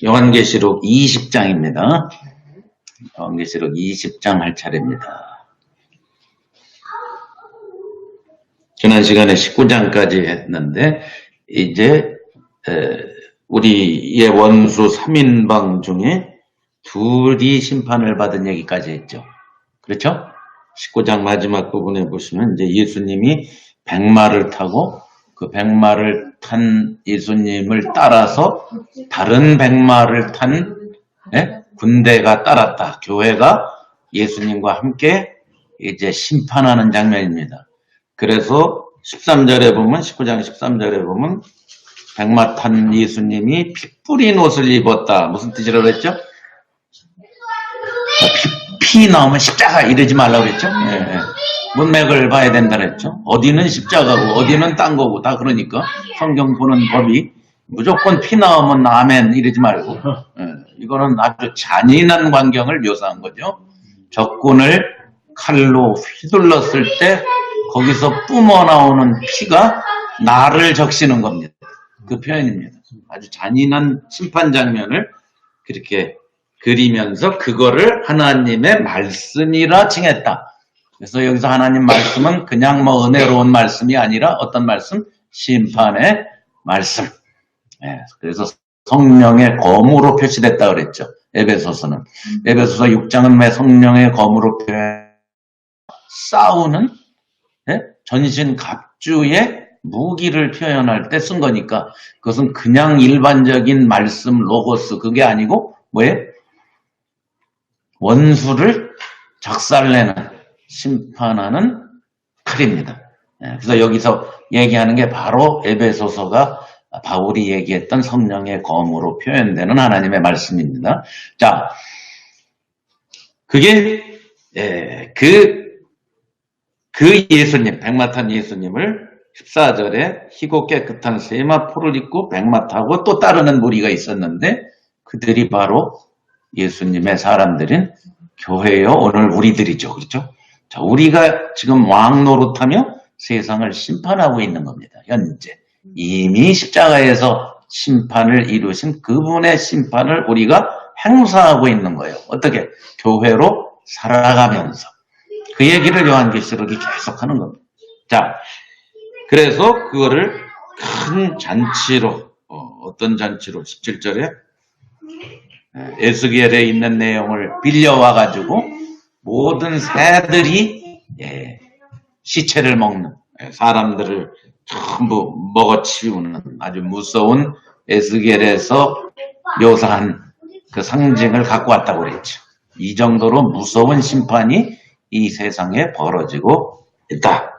요한계시록 20장입니다. 요한계시록 20장 할 차례입니다. 지난 시간에 19장까지 했는데 이제 우리의 원수 3인방 중에 둘이 심판을 받은 얘기까지 했죠. 그렇죠? 19장 마지막 부분에 보시면 이제 예수님이 백마를 타고 그 백마를 탄 예수님을 따라서 다른 백마를 탄 군대가 따랐다. 교회가 예수님과 함께 이제 심판하는 장면입니다. 그래서 13절에 보면 19장 13절에 보면 백마 탄 예수님이 피 뿌린 옷을 입었다. 무슨 뜻이라고 그랬죠? 피 나오면 십자가 이러지 말라고 그랬죠? 예. 문맥을 봐야 된다 그랬죠? 어디는 십자가고 어디는 딴 거고 다 그러니까 성경 보는 법이 무조건 피 나오면 아멘 이러지 말고 이거는 아주 잔인한 광경을 묘사한 거죠. 적군을 칼로 휘둘렀을 때 거기서 뿜어 나오는 피가 나를 적시는 겁니다. 그 표현입니다. 아주 잔인한 심판 장면을 그렇게 그리면서 그거를 하나님의 말씀이라 칭했다. 그래서 여기서 하나님 말씀은 그냥 뭐 은혜로운 말씀이 아니라 어떤 말씀? 심판의 말씀. 그래서 성령의 검으로 표시됐다 그랬죠. 에베소서는. 에베소서 6장은 왜 성령의 검으로 싸우는 전신 갑주의 무기를 표현할 때 쓴 거니까 그것은 그냥 일반적인 말씀 로고스 그게 아니고 뭐예요? 원수를 작살내는 심판하는 칼입니다. 그래서 여기서 얘기하는 게 바로 에베소서가 바울이 얘기했던 성령의 검으로 표현되는 하나님의 말씀입니다. 자, 그게 그 예수님, 백마 탄 예수님을 14절에 희고 깨끗한 세마포를 입고 백마 타고 또 따르는 무리가 있었는데 그들이 바로 예수님의 사람들인 교회요. 오늘 우리들이죠. 그렇죠? 자, 우리가 지금 왕 노릇하며 세상을 심판하고 있는 겁니다. 현재. 이미 십자가에서 심판을 이루신 그분의 심판을 우리가 행사하고 있는 거예요. 어떻게? 교회로 살아가면서. 그 얘기를 요한계시록이 계속하는 겁니다. 자, 그래서 그거를 큰 잔치로 어떤 잔치로 17절에 에스겔에 있는 내용을 빌려와 가지고 모든 새들이 시체를 먹는 사람들을 전부 먹어치우는 아주 무서운 에스겔에서 묘사한 그 상징을 갖고 왔다고 그랬죠. 이 정도로 무서운 심판이 이 세상에 벌어지고 있다.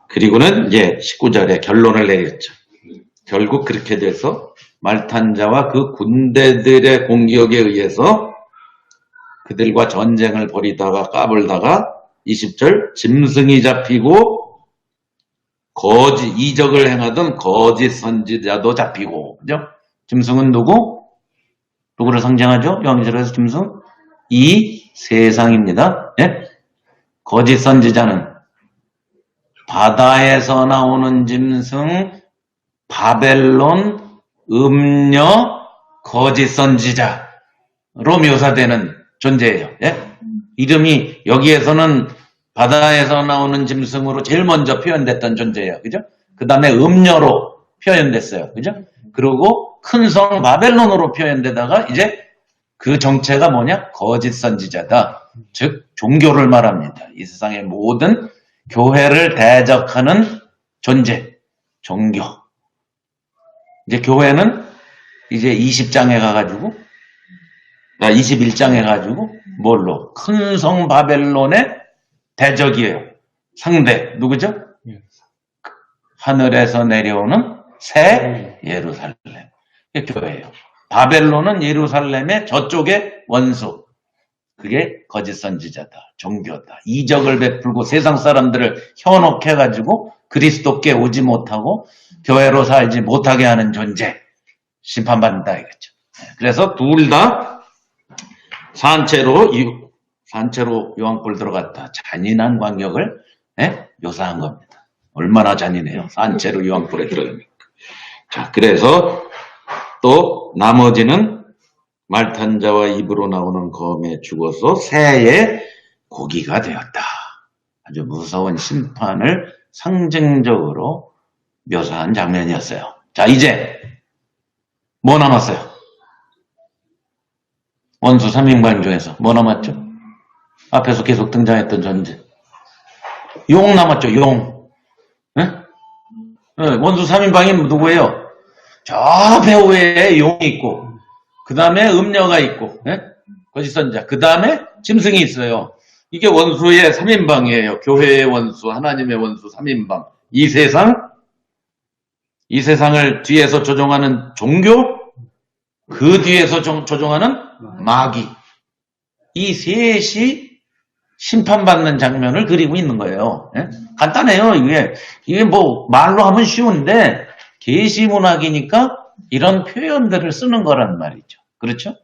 그리고는 이제 19절에 결론을 내렸죠. 결국 그렇게 돼서 말탄자와 그 군대들의 공격에 의해서 그들과 전쟁을 벌이다가 까불다가 20절 짐승이 잡히고 이적을 행하던 거짓 선지자도 잡히고, 그죠? 짐승은 누구를 상징하죠? 요한계시록에서 짐승? 이 세상입니다. 예? 거짓 선지자는 바다에서 나오는 짐승, 바벨론, 음녀, 거짓 선지자로 묘사되는 존재예요. 예? 이름이 여기에서는 바다에서 나오는 짐승으로 제일 먼저 표현됐던 존재예요. 그죠? 그 다음에 음녀로 표현됐어요. 그죠? 그리고 큰 성 바벨론으로 표현되다가 이제 그 정체가 뭐냐? 거짓 선지자다. 즉 종교를 말합니다. 이 세상의 모든 교회를 대적하는 존재, 종교. 이제 교회는 이제 20장에 가가지고 21장에 가지고 뭘로? 큰 성 바벨론의 대적이에요. 상대 누구죠? 하늘에서 내려오는 새 예루살렘. 이게 교회예요. 바벨론은 예루살렘의 저쪽의 원수. 그게 거짓 선지자다. 종교다. 이적을 베풀고 세상 사람들을 현혹해가지고 그리스도께 오지 못하고 교회로 살지 못하게 하는 존재. 심판받는다 이거죠. 그래서 둘 다 산채로 요한골 들어갔다. 잔인한 광경을 묘사한 겁니다. 얼마나 잔인해요. 산채로 요한골에 들어갑니까. 자, 그래서 또 나머지는 말탄 자와 입으로 나오는 검에 죽어서 새의 고기가 되었다. 아주 무서운 심판을 상징적으로 묘사한 장면이었어요. 자, 이제 뭐 남았어요? 원수 3인방 중에서 뭐 남았죠? 앞에서 계속 등장했던 존재. 용 남았죠, 용. 네? 원수 3인방이 누구예요? 저 배후에 용이 있고, 그 다음에 음녀가 있고, 거짓 선자, 그 다음에 짐승이 있어요. 이게 원수의 3인방이에요. 교회의 원수, 하나님의 원수 3인방. 이 세상을 뒤에서 조종하는 종교, 그 뒤에서 조종하는 마귀. 이 셋이 심판받는 장면을 그리고 있는 거예요. 간단해요, 이게 뭐 말로 하면 쉬운데 계시문학이니까 이런 표현들을 쓰는 거란 말이죠. 그렇죠?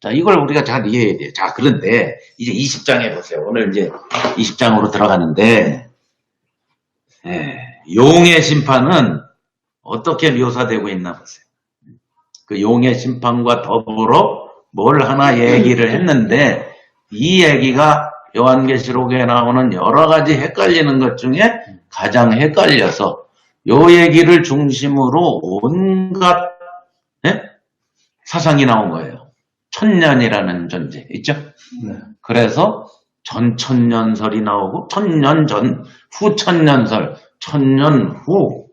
자, 이걸 우리가 잘 이해해야 돼요. 자, 그런데 이제 20장에 보세요. 오늘 이제 20장으로 들어가는데, 용의 심판은 어떻게 묘사되고 있나 보세요. 그 용의 심판과 더불어 뭘 하나 얘기를 했는데, 이 얘기가 요한계시록에 나오는 여러 가지 헷갈리는 것 중에 가장 헷갈려서 요 얘기를 중심으로 온갖 사상이 나온 거예요. 천년이라는 존재 있죠? 네. 그래서 전천년설이 나오고 천년 전, 후천년설, 천년 후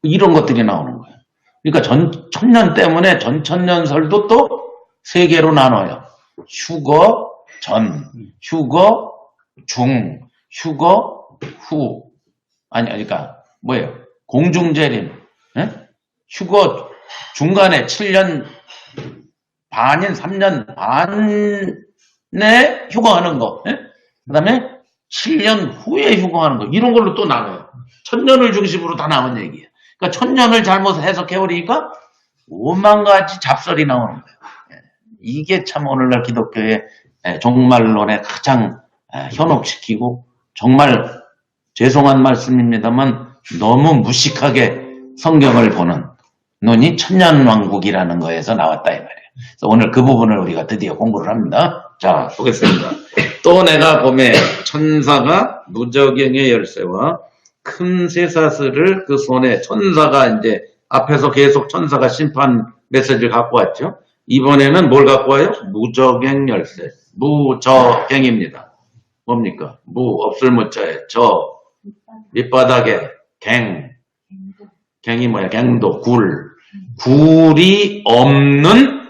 이런 것들이 나오는 거예요. 그러니까 천년 때문에 전천년설도 또 세 개로 나눠요. 휴거 전, 휴거 중, 휴거 후. 그러니까 뭐예요? 공중재림. 휴거 중간에 7년 반인 3년 반에 휴거하는 거. 그 다음에 7년 후에 휴거하는 거. 이런 걸로 또 나눠요. 천년을 중심으로 다 나온 얘기예요. 그러니까 천년을 잘못 해석해버리니까 5만 가지 잡설이 나오는 거예요. 이게 참 오늘날 기독교의 종말론에 가장 현혹시키고 정말 죄송한 말씀입니다만 너무 무식하게 성경을 보는 눈이 천년왕국이라는 거에서 나왔다 이 말이에요. 그래서 오늘 그 부분을 우리가 드디어 공부를 합니다. 자, 보겠습니다. 또 내가 보매 천사가 무저갱의 열쇠와 큰 쇠사슬을 그 손에, 천사가 이제 앞에서 계속 천사가 심판 메시지를 갖고 왔죠. 이번에는 뭘 갖고 와요? 무저갱 열쇠. 무저갱입니다. 뭡니까? 없을 무자에 저 밑바닥에 갱이 뭐야? 갱도 굴이 없는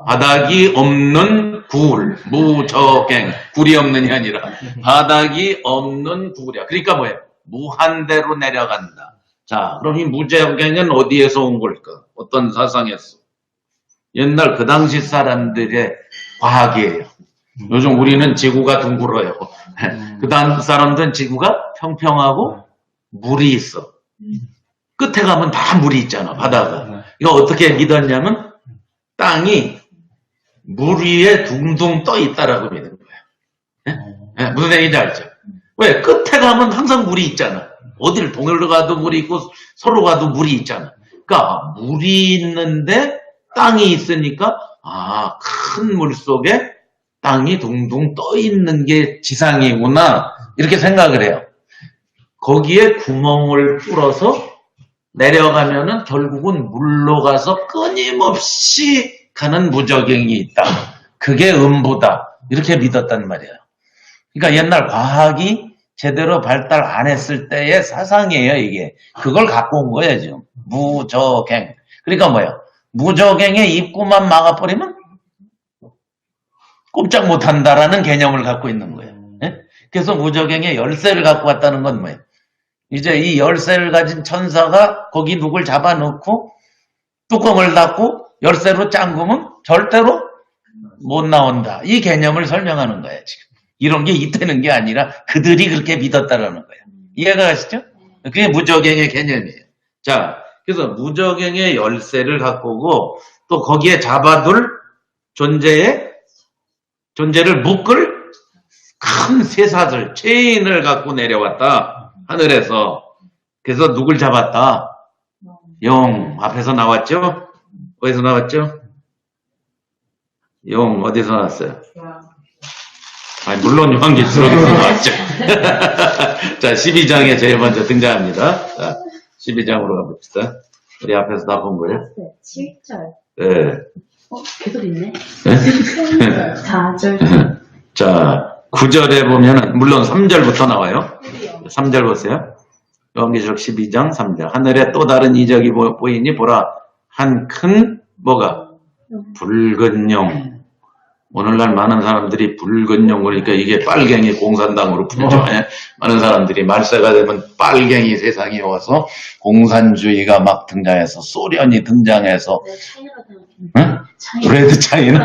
바닥이 없는 굴. 무저갱. 굴이 없는이 아니라 바닥이 없는 굴이야. 그러니까 뭐예요? 무한대로 내려간다. 자, 그럼 이 무저갱은 어디에서 온 걸까? 어떤 사상에서? 옛날 그 당시 사람들의 과학이에요. 요즘 우리는 지구가 둥글어요. 그 당시 사람들은 지구가 평평하고 물이 있어. 끝에 가면 다 물이 있잖아, 바다가. 이거 어떻게 믿었냐면 땅이 물 위에 둥둥 떠 있다라고 믿은 거예요. 무슨 얘기인지 알죠? 왜? 끝에 가면 항상 물이 있잖아. 어딜 동해로 가도 물이 있고 서로 가도 물이 있잖아. 그러니까 물이 있는데 땅이 있으니까 큰 물 속에 땅이 둥둥 떠 있는 게 지상이구나 이렇게 생각을 해요. 거기에 구멍을 뚫어서 내려가면은 결국은 물로 가서 끊임없이 가는 무저갱이 있다. 그게 음부다. 이렇게 믿었단 말이에요. 그러니까 옛날 과학이 제대로 발달 안 했을 때의 사상이에요, 이게. 그걸 갖고 온 거예요, 지금. 무저갱. 그러니까 뭐예요? 무저갱의 입구만 막아버리면 꼼짝 못한다라는 개념을 갖고 있는 거예요. 그래서 무저갱의 열쇠를 갖고 왔다는 건 뭐예요? 이제 이 열쇠를 가진 천사가 거기 누굴 잡아놓고 뚜껑을 닫고 열쇠로 잠그면 절대로 못 나온다. 이 개념을 설명하는 거예요, 지금. 이런 게 있다는 게 아니라 그들이 그렇게 믿었다라는 거예요. 이해가 가시죠? 그게 무저갱의 개념이에요. 자, 그래서 무저갱의 열쇠를 갖고 오고 또 거기에 잡아둘 존재를 묶을 큰 쇠사슬, 체인을 갖고 내려왔다. 하늘에서. 그래서 누굴 잡았다? 용 앞에서 나왔죠? 어디서 나왔죠? 용 어디서 나왔어요? 아니, 물론 요한계시록에서 나왔죠. 자, 12장에 제일 먼저 등장합니다. 자, 12장으로 가봅시다. 우리 앞에서 다 본 거예요? 7절. 네. 계속 있네. 네? 4절. 자, 9절에 보면은, 물론 3절부터 나와요. 3절 보세요. 요한계시록 12장 3절. 하늘에 또 다른 이적이 보이니 보라. 한 큰 뭐가? 붉은 용. 오늘날 많은 사람들이 붉은 용, 그러니까 이게 빨갱이 공산당으로 부르죠. 많은 사람들이 말세가 되면 빨갱이 세상이 와서 공산주의가 막 등장해서 소련이 등장해서 응? 브레드 차이나?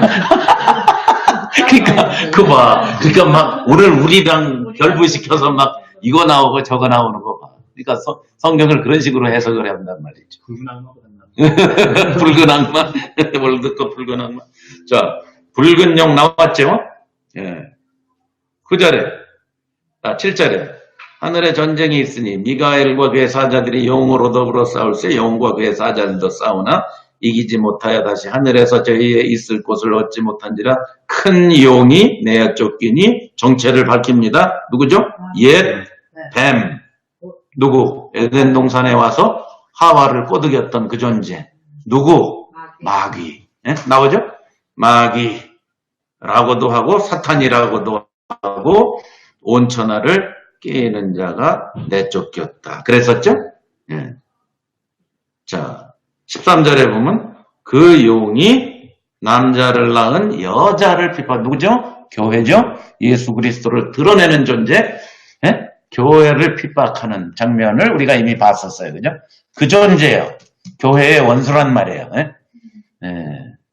그러니까 막 오늘 우리랑 결부시켜서 막 이거 나오고 저거 나오는 거 봐. 그러니까 성경을 그런 식으로 해석을 한단 말이죠. 붉은 악마, 월드컵 붉은 악마. 자, 붉은 용 나왔죠? 예. 9절에, 7절에. 하늘에 전쟁이 있으니 미가엘과 그의 사자들이 용으로 더불어 싸울세 용과 그의 사자들도 싸우나 이기지 못하여 다시 하늘에서 저희의 있을 곳을 얻지 못한지라 큰 용이 내어 쫓기니 정체를 밝힙니다. 누구죠? 옛 뱀. 누구? 에덴 동산에 와서 하와를 꼬드겼던 그 존재. 누구? 마귀. 예? 나오죠? 마귀라고도 하고 사탄이라고도 하고 온천하를 깨는 자가 내쫓겼다. 그랬었죠? 예. 자, 13절에 보면 그 용이 남자를 낳은 여자를 누구죠? 교회죠? 예수 그리스도를 드러내는 존재, 예? 교회를 핍박하는 장면을 우리가 이미 봤었어요. 그죠? 그 존재예요. 교회의 원수란 말이에요. 예? 예.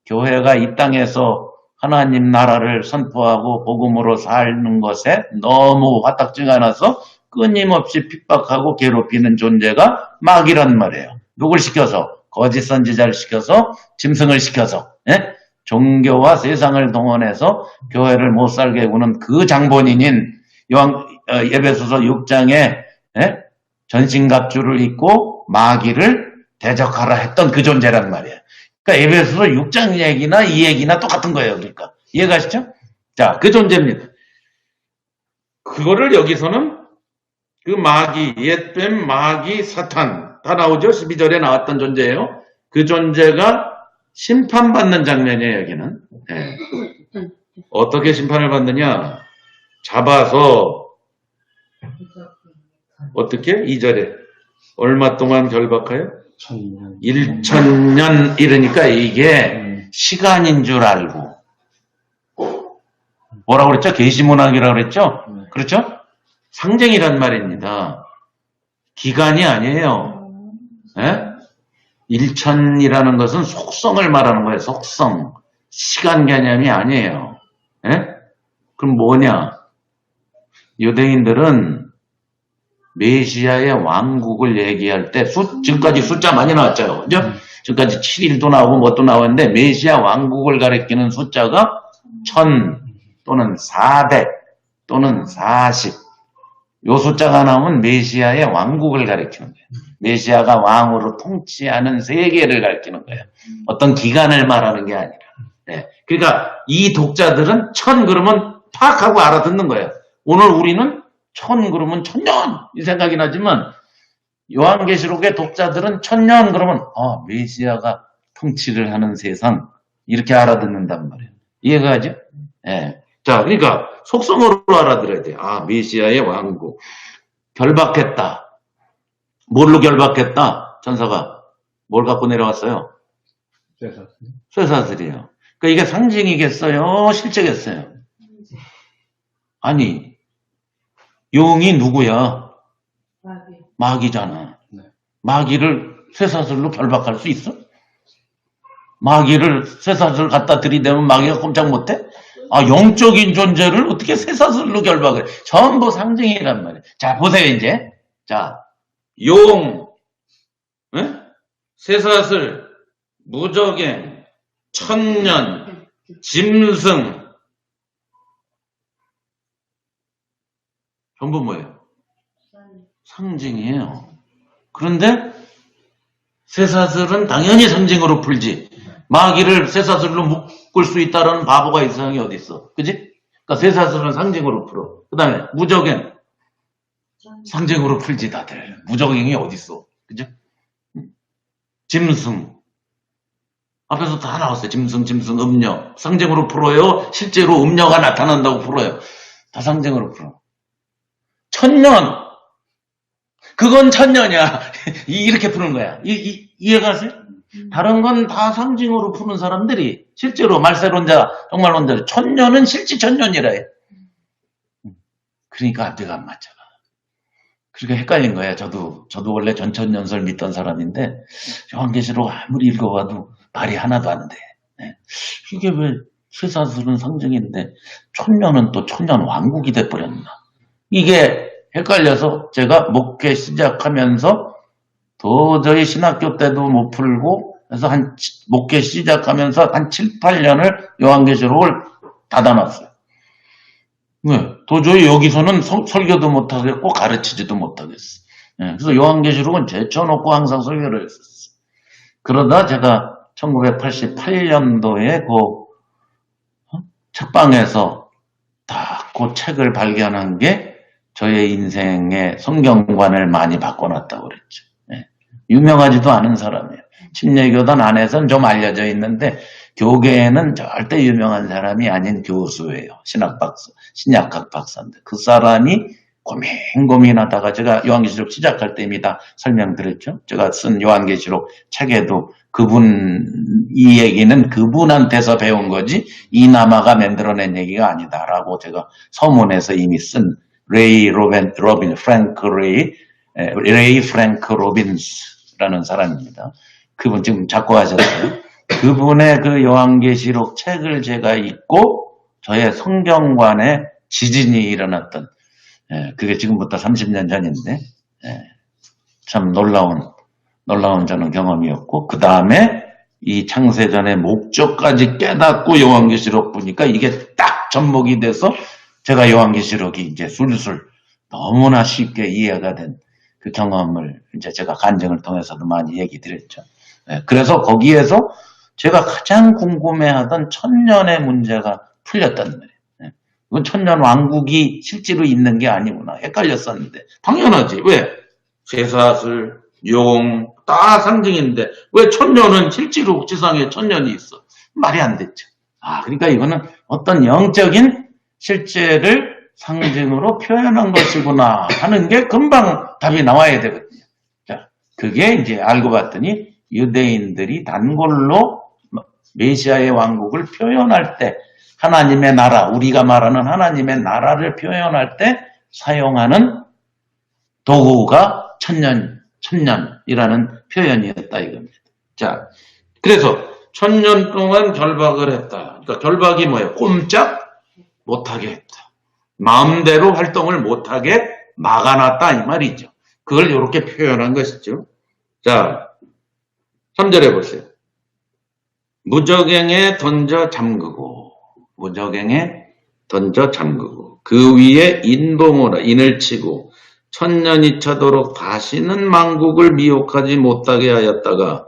교회가 이 땅에서 하나님 나라를 선포하고 복음으로 사는 것에 너무 화딱지가 나서 끊임없이 핍박하고 괴롭히는 존재가 마귀란 말이에요. 누굴 시켜서? 거짓 선지자를 시켜서, 짐승을 시켜서, 예? 종교와 세상을 동원해서 교회를 못 살게 구는 그 장본인인 에베소서 6장에 예? 전신갑주를 입고 마귀를 대적하라 했던 그 존재란 말이에요. 그러니까 에베소서 6장 얘기나 이 얘기나 똑같은 거예요. 그러니까 이해가시죠? 자, 그 존재입니다. 그거를 여기서는 그 마귀, 옛뱀, 마귀, 사탄 다 나오죠? 12절에 나왔던 존재예요. 그 존재가 심판받는 장면이에요. 여기는. 네. 어떻게 심판을 받느냐? 잡아서 어떻게? 2절에 얼마 동안 결박하여? 1000년 이러니까 이게 시간인 줄 알고 뭐라고 그랬죠? 계시문학이라고 그랬죠? 그렇죠? 상징이란 말입니다. 기간이 아니에요. 예? 1000이라는 것은 속성을 말하는 거예요. 속성. 시간 개념이 아니에요. 예? 그럼 뭐냐? 유대인들은 메시아의 왕국을 얘기할 때 지금까지 숫자 많이 나왔죠. 그죠? 지금까지 7일도 나오고 뭣도 나왔는데 메시아 왕국을 가리키는 숫자가 1000 또는 400 또는 40. 요 숫자가 나오면 메시아의 왕국을 가리키는 거예요. 메시아가 왕으로 통치하는 세계를 가리키는 거예요. 어떤 기간을 말하는 게 아니라. 네. 그러니까 이 독자들은 1000 그러면 파악하고 알아듣는 거예요. 오늘 우리는 1000 그러면 1000년 이 생각이 나지만 요한계시록의 독자들은 1000년 그러면 메시아가 통치를 하는 세상 이렇게 알아듣는단 말이에요. 이해가 가죠? 예. 자, 그러니까 속성으로 알아들어야 돼요. 메시아의 왕국. 결박했다. 뭘로 결박했다? 천사가 뭘 갖고 내려왔어요? 쇠사슬이에요. 그러니까 이게 상징이겠어요? 실제겠어요? 아니, 용이 누구야? 마귀잖아. 마귀를 쇠사슬로 결박할 수 있어? 마귀를 쇠사슬 갖다 들이대면 마귀가 꼼짝 못해? 영적인 존재를 어떻게 쇠사슬로 결박을 해? 전부 상징이란 말이에요. 자, 보세요, 이제. 자, 용, 네? 쇠사슬, 무적행, 천년, 짐승, 전부 뭐예요? 상징이에요. 그런데 쇠사슬은 당연히 상징으로 풀지. 마귀를 쇠사슬로 묶을 수 있다는 바보가 이 세상에 어디 있어? 그지? 그러니까 쇠사슬은 상징으로 풀어. 그 다음에 무적행. 상징으로 풀지 다들. 무적행이 어디 있어? 그죠? 짐승. 앞에서 다 나왔어요. 짐승, 음녀. 상징으로 풀어요. 실제로 음녀가 나타난다고 풀어요. 다 상징으로 풀어. 천년. 그건 천년이야. 이렇게 푸는 거야. 이해가 가세요? 다른 건 다 상징으로 푸는 사람들이 실제로 말세론자, 정말론자, 천년은 실제 천년이라 해. 그러니까 앞뒤가 안 맞잖아. 그러니까 헷갈린 거예요. 저도 원래 전천년설 믿던 사람인데 요한계시록 아무리 읽어봐도 말이 하나도 안 돼. 네. 이게 왜 쇠사슬은 상징인데 천년은 또 천년 왕국이 돼버렸나. 이게 헷갈려서 제가 목회 시작하면서 도저히 신학교 때도 못 풀고 그래서 목회 시작하면서 한 7, 8년을 요한계시록을 닫아놨어요. 네, 도저히 여기서는 설교도 못하겠고 가르치지도 못하겠어. 네, 그래서 요한계시록은 제쳐놓고 항상 설교를 했었어. 그러다 제가 1988년도에 책방에서 딱 그 책을 발견한 게 저의 인생의 성경관을 많이 바꿔놨다고 그랬죠. 네. 유명하지도 않은 사람이에요. 침례교단 안에서는 좀 알려져 있는데 교계에는 절대 유명한 사람이 아닌 교수예요. 신약학 박사인데 그 사람이 고민하다가 제가 요한계시록 시작할 때입니다. 설명드렸죠. 제가 쓴 요한계시록 책에도 이 얘기는 그분한테서 배운 거지 이남아가 만들어낸 얘기가 아니다라고 제가 서문에서 이미 쓴 레이 프랭크 로빈스라는 사람입니다. 그분 지금 작고하셨어요. 그분의 그 요한계시록 책을 제가 읽고 저의 성경관에 지진이 일어났던 그게 지금부터 30년 전인데 참 놀라운 저는 경험이었고 그 다음에 이 창세전의 목적까지 깨닫고 요한계시록 보니까 이게 딱 접목이 돼서 제가 요한계시록이 이제 술술 너무나 쉽게 이해가 된 그 경험을 이제 제가 간증을 통해서도 많이 얘기 드렸죠. 그래서 거기에서 제가 가장 궁금해하던 천년의 문제가 풀렸단 말이에요. 이건 천년 왕국이 실제로 있는 게 아니구나. 헷갈렸었는데 당연하지. 왜? 쇠사슬, 용, 다 상징인데 왜 천년은 실제로 지상에 천년이 있어? 말이 안 됐죠. 그러니까 이거는 어떤 영적인 실제를 상징으로 표현한 것이구나 하는 게 금방 답이 나와야 되거든요. 자, 그게 이제 알고 봤더니 유대인들이 단골로 메시아의 왕국을 표현할 때 하나님의 나라, 우리가 말하는 하나님의 나라를 표현할 때 사용하는 도구가 천년이라는 표현이었다 이겁니다. 자, 그래서 천년 동안 결박을 했다. 그러니까 결박이 뭐예요? 꼼짝 못하게 했다. 마음대로 활동을 못하게 막아놨다 이 말이죠. 그걸 이렇게 표현한 것이죠. 자, 3절에 보세요. 무적행에 던져 잠그고 그 위에 인봉으로 인을 치고 천년이 차도록 다시는 만국을 미혹하지 못하게 하였다가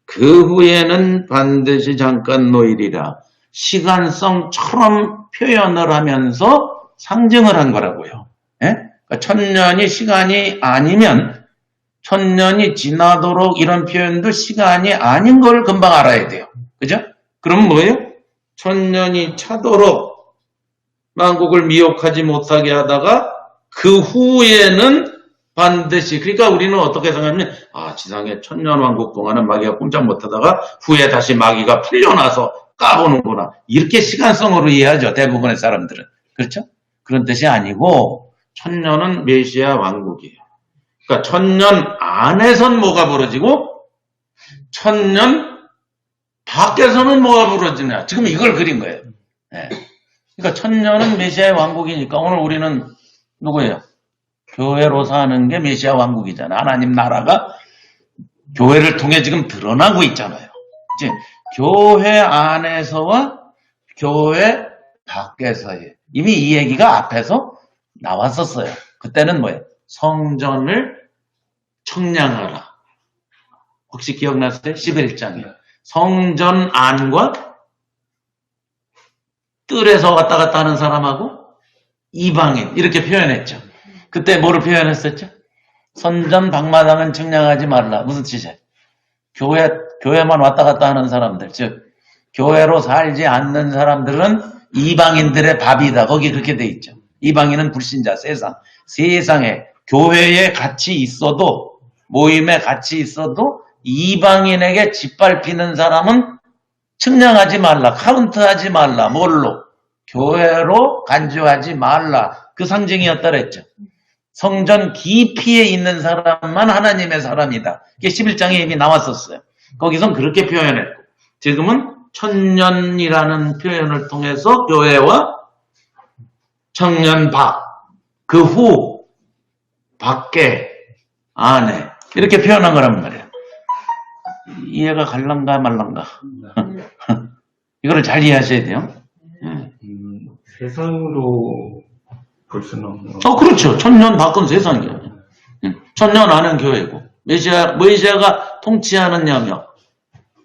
그 후에는 반드시 잠깐 놓이리라. 시간성처럼 표현을 하면서 상징을 한 거라고요. 그러니까 천년이 시간이 아니면 천년이 지나도록 이런 표현도 시간이 아닌 걸 금방 알아야 돼요. 그죠? 그럼 뭐예요? 천년이 차도록 만국을 미혹하지 못하게 하다가 그 후에는 반드시, 그러니까 우리는 어떻게 생각하면 지상에 천년 왕국 동안은 마귀가 꼼짝 못하다가 후에 다시 마귀가 풀려나서 까보는구나. 이렇게 시간성으로 이해하죠. 대부분의 사람들은. 그렇죠? 그런 뜻이 아니고 천년은 메시아 왕국이에요. 그러니까 천년 안에선 뭐가 벌어지고 천년 밖에서는 뭐가 벌어지냐. 지금 이걸 그린 거예요. 그러니까 천년은 메시아의 왕국이니까 오늘 우리는 누구예요? 교회로 사는 게 메시아 왕국이잖아. 하나님 나라가 교회를 통해 지금 드러나고 있잖아요. 이제 교회 안에서와 교회 밖에서의 이미 이 얘기가 앞에서 나왔었어요. 그때는 뭐예요? 성전을 청량하라. 혹시 기억나세요? 11장에. 성전 안과 뜰에서 왔다 갔다 하는 사람하고 이방인 이렇게 표현했죠. 그때 뭐를 표현했었죠? 선전 방마당은 측량하지 말라. 무슨 뜻이에요? 교회만 왔다 갔다 하는 사람들, 즉 교회로 살지 않는 사람들은 이방인들의 밥이다. 거기 그렇게 돼 있죠. 이방인은 불신자, 세상에 교회에 같이 있어도, 모임에 같이 있어도 이방인에게 짓밟히는 사람은 측량하지 말라, 카운트하지 말라. 뭘로? 교회로 간주하지 말라. 그 상징이었다 그랬죠. 성전 깊이에 있는 사람만 하나님의 사람이다. 이게 11장에 이미 나왔었어요. 거기선 그렇게 표현했고, 지금은 천년이라는 표현을 통해서 교회와 청년 그 후, 밖에, 안에 이렇게 표현한 거란 말이에요. 이해가 갈란가 말란가. 이거를 잘 이해하셔야 돼요. 세상으로 볼 수는 없는 거. 그렇죠. 천년 밖은 세상이에요. 천년 안은 교회고, 메시아가 통치하는 영역,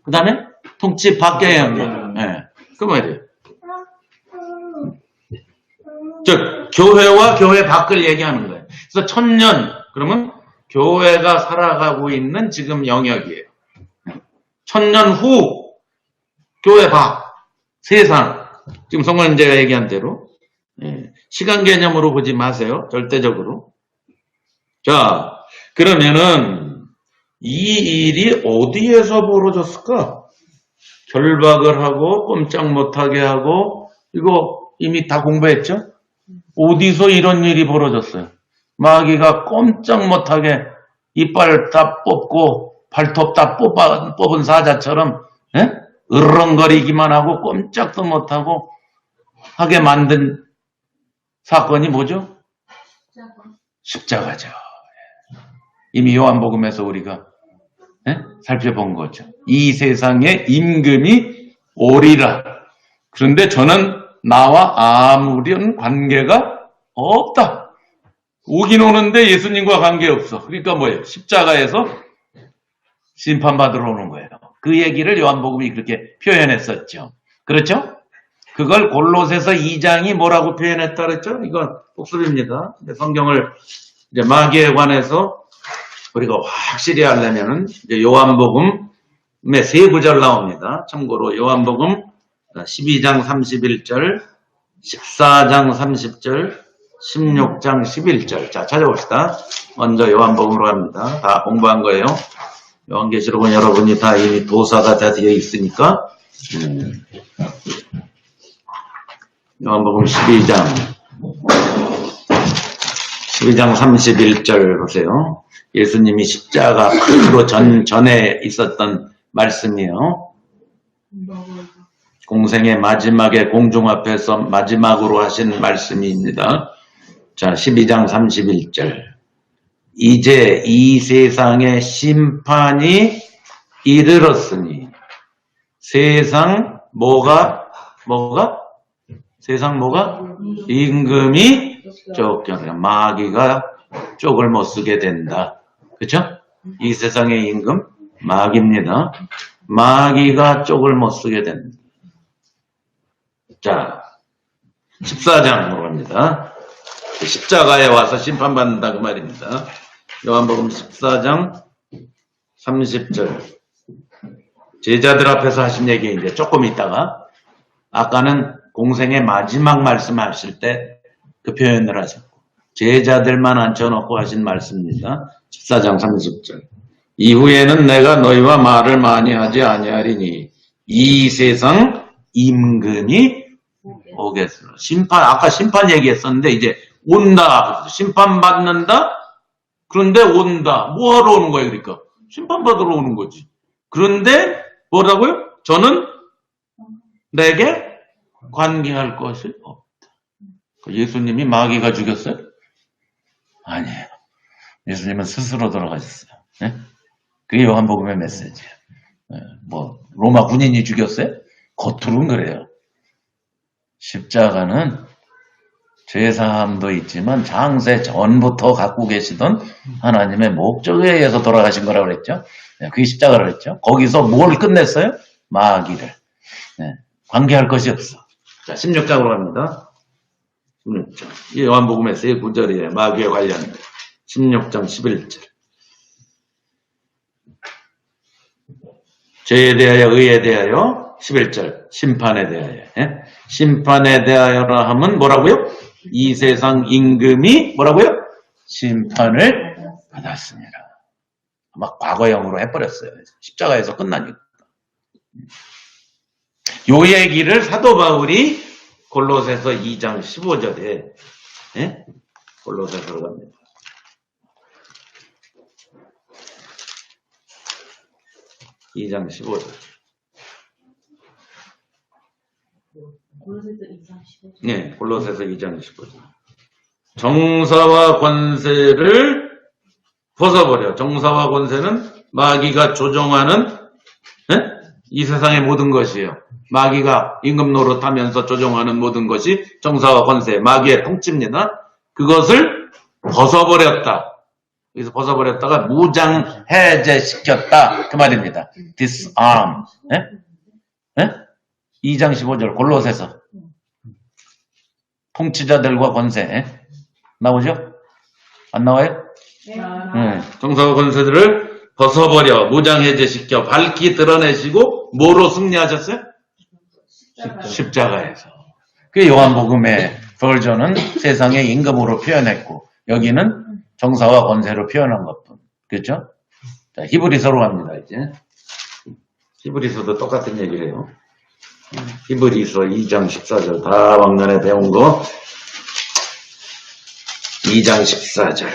그 다음에 통치 밖의 영역. 그 말이에요. 즉 교회와 교회 밖을 얘기하는 거예요. 그래서 천년 그러면 교회가 살아가고 있는 지금 영역이에요. 천년 후 교회 밖 세상, 지금 성관제가 얘기한 대로 시간 개념으로 보지 마세요. 절대적으로. 자, 그러면은 이 일이 어디에서 벌어졌을까? 결박을 하고 꼼짝 못하게 하고, 이거 이미 다 공부했죠? 어디서 이런 일이 벌어졌어요? 마귀가 꼼짝 못하게 이빨 다 뽑고 발톱 다 뽑은 사자처럼 으르렁거리기만 하고 꼼짝도 못하고 하게 만든 사건이 뭐죠? 십자가죠. 이미 요한복음에서 우리가 살펴본 거죠. 이 세상에 임금이 오리라. 그런데 저는 나와 아무런 관계가 없다. 오긴 오는데 예수님과 관계없어. 그러니까 뭐예요? 십자가에서 심판받으러 오는 거예요. 그 얘기를 요한복음이 그렇게 표현했었죠. 그렇죠? 그걸 골로새서 2장이 뭐라고 표현했다 그랬죠? 이건 복습입니다. 성경을 이제 마귀에 관해서 우리가 확실히 하려면은 이제 요한복음에 3구절 나옵니다. 참고로 요한복음 12장 31절, 14장 30절, 16장 11절. 자, 찾아봅시다. 먼저 요한복음으로 갑니다. 다 공부한 거예요. 요한계시록은 여러분이 다 이미 도사가 다 되어 있으니까. 요한복음 12장 31절 보세요. 예수님이 십자가로 전에 있었던 말씀이에요. 공생의 마지막에 공중 앞에서 마지막으로 하신 말씀입니다. 자, 12장 31절. 이제 이 세상의 심판이 이르렀으니 세상 세상 임금이 쫓겨나 마귀가 쪽을 못 쓰게 된다. 그렇죠? 이 세상의 임금 마귀입니다. 마귀가 쪽을 못 쓰게 된다. 자, 14장으로 갑니다. 십자가에 와서 심판받는다 그 말입니다. 요한복음 14장 30절. 제자들 앞에서 하신 얘기 이제 조금 있다가, 아까는 공생의 마지막 말씀하실 때 그 표현을 하셨고, 제자들만 앉혀놓고 하신 말씀입니다. 14장 30절. 이후에는 내가 너희와 말을 많이 하지 아니하리니 이 세상 임금이 오겠으나. 아까 심판 얘기했었는데 이제 온다. 심판받는다. 그런데 온다. 뭐하러 오는 거예요? 그러니까 심판받으러 오는 거지. 그런데 뭐라고요? 저는 내게 관계할 것이 없다. 예수님이 마귀가 죽였어요? 아니에요. 예수님은 스스로 돌아가셨어요. 네? 그게 요한복음의 메시지예요. 로마 군인이 죽였어요? 겉으로는 그래요. 십자가는 죄사함도 있지만 장세 전부터 갖고 계시던 하나님의 목적에 의해서 돌아가신 거라고 그랬죠. 그게 십자가라고 그랬죠. 거기서 뭘 끝냈어요? 마귀를. 관계할 것이 없어. 자, 16장으로 갑니다. 16장. 이 요한복음에서의 구절이에요. 마귀에 관련된 16장 11절. 죄에 대하여, 의에 대하여, 11절. 심판에 대하여. 심판에 대하여라 하면 뭐라고요? 이 세상 임금이 뭐라고요? 심판을 받았습니다. 막 과거형으로 해버렸어요. 십자가에서 끝나니까. 요 얘기를 사도 바울이 골로새서 2장 15절에 골로새서로 갑니다. (2장 15절) 골로새서 2장 15절. 네, 골로새서 2장 15절. 정사와 권세를 벗어버려. 정사와 권세는 마귀가 조종하는 이 세상의 모든 것이에요. 마귀가 임금 노릇하면서 조종하는 모든 것이 정사와 권세, 마귀의 통치입니다. 그것을 벗어버렸다. 여기서 벗어버렸다가 무장 해제시켰다. 그 말입니다. disarm. 2장 15절 골로새서. 통치자들과 권세. 나오죠? 안 나와요? 정사와 권세들을 벗어버려 무장 해제시켜 밝히 드러내시고 뭐로 승리하셨어요? 십자가에서. 그 요한복음의 버전은 세상의 임금으로 표현했고 여기는 정사와 권세로 표현한 것뿐. 그렇죠? 자, 히브리서로 갑니다. 이제 히브리서도 똑같은 얘기를 해요. 히브리서 2장 14절 다 왕년에 배운 거 2장 14절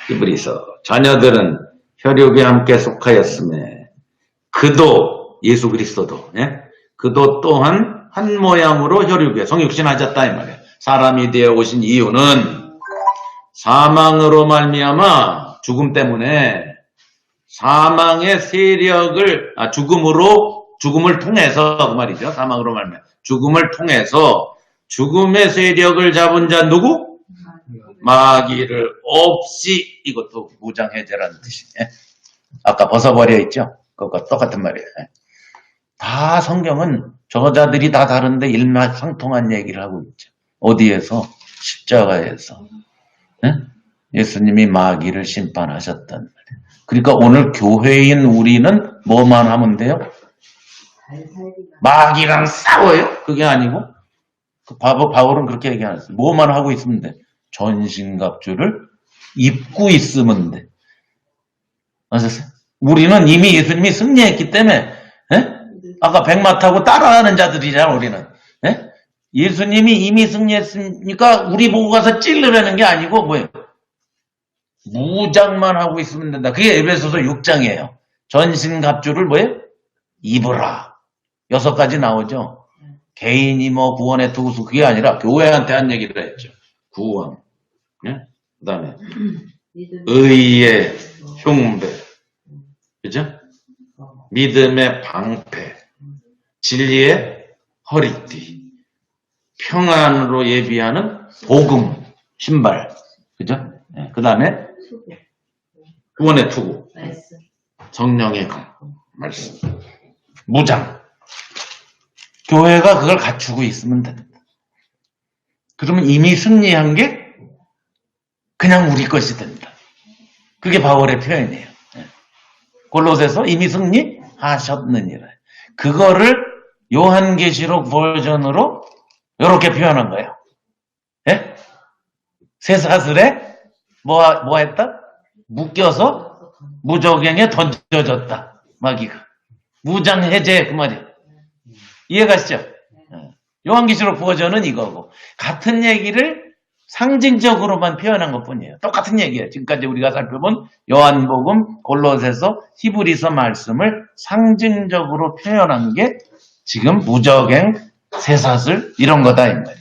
히브리서 자녀들은 혈육에 함께 속하였음에 그도 예수 그리스도도 그도 또한 한 모양으로 혈육에 성육신하셨다 이 말이에요. 사람이 되어 오신 이유는 사망으로 말미암아 죽음 때문에 사망의 세력을 죽음을 통해서 그 말이죠. 사망으로 말미암아 죽음을 통해서 죽음의 세력을 잡은 자 누구? 마귀를 없이 이것도 무장해제라는 뜻이에요. 아까 벗어버려 있죠? 그것과 똑같은 말이에요. 다 성경은 저자들이 다 다른데 일맥상통한 얘기를 하고 있죠. 어디에서? 십자가에서. 예수님이 마귀를 심판하셨단 말이에요. 그러니까 오늘 교회인 우리는 뭐만 하면 돼요? 마귀랑 싸워요? 그게 아니고 바울은 그렇게 얘기 안 했어요. 뭐만 하고 있으면 돼? 전신갑주를 입고 있으면 돼. 아셨어요? 우리는 이미 예수님이 승리했기 때문에 아까 백마 타고 따라하는 자들이잖아 우리는. 예수님이 이미 승리했으니까 우리 보고 가서 찔르라는 게 아니고 뭐예요? 무장만 하고 있으면 된다. 그게 에베소서 6장이에요. 전신갑주를 뭐예요? 입으라. 6가지 나오죠. 개인이 뭐 구원의 투구수 그게 아니라 교회한테 한 얘기를 했죠. 구원. 그 다음에 의의 흉배. 그죠? 믿음의 방패. 진리의 허리띠. 평안으로 예비하는 복음. 신발. 그죠? 그 다음에 구원의 투구. 성령의 강. 말씀. 무장. 교회가 그걸 갖추고 있으면 된다. 그러면 이미 승리한 게 그냥 우리 것이 된다. 그게 바울의 표현이에요. 골로새서 이미 승리하셨느니라. 그거를 요한계시록 버전으로 이렇게 표현한 거예요. 쇠사슬에 뭐 했다? 묶여서 무적행에 던져졌다. 마귀가. 무장해제 그 말이에요. 이해가시죠? 요한계시록 버전은 이거고 같은 얘기를 상징적으로만 표현한 것뿐이에요. 똑같은 얘기예요. 지금까지 우리가 살펴본 요한복음, 골로새서, 히브리서 말씀을 상징적으로 표현한 게 지금 무적행, 쇠사슬 이런 거다 이 말이에요.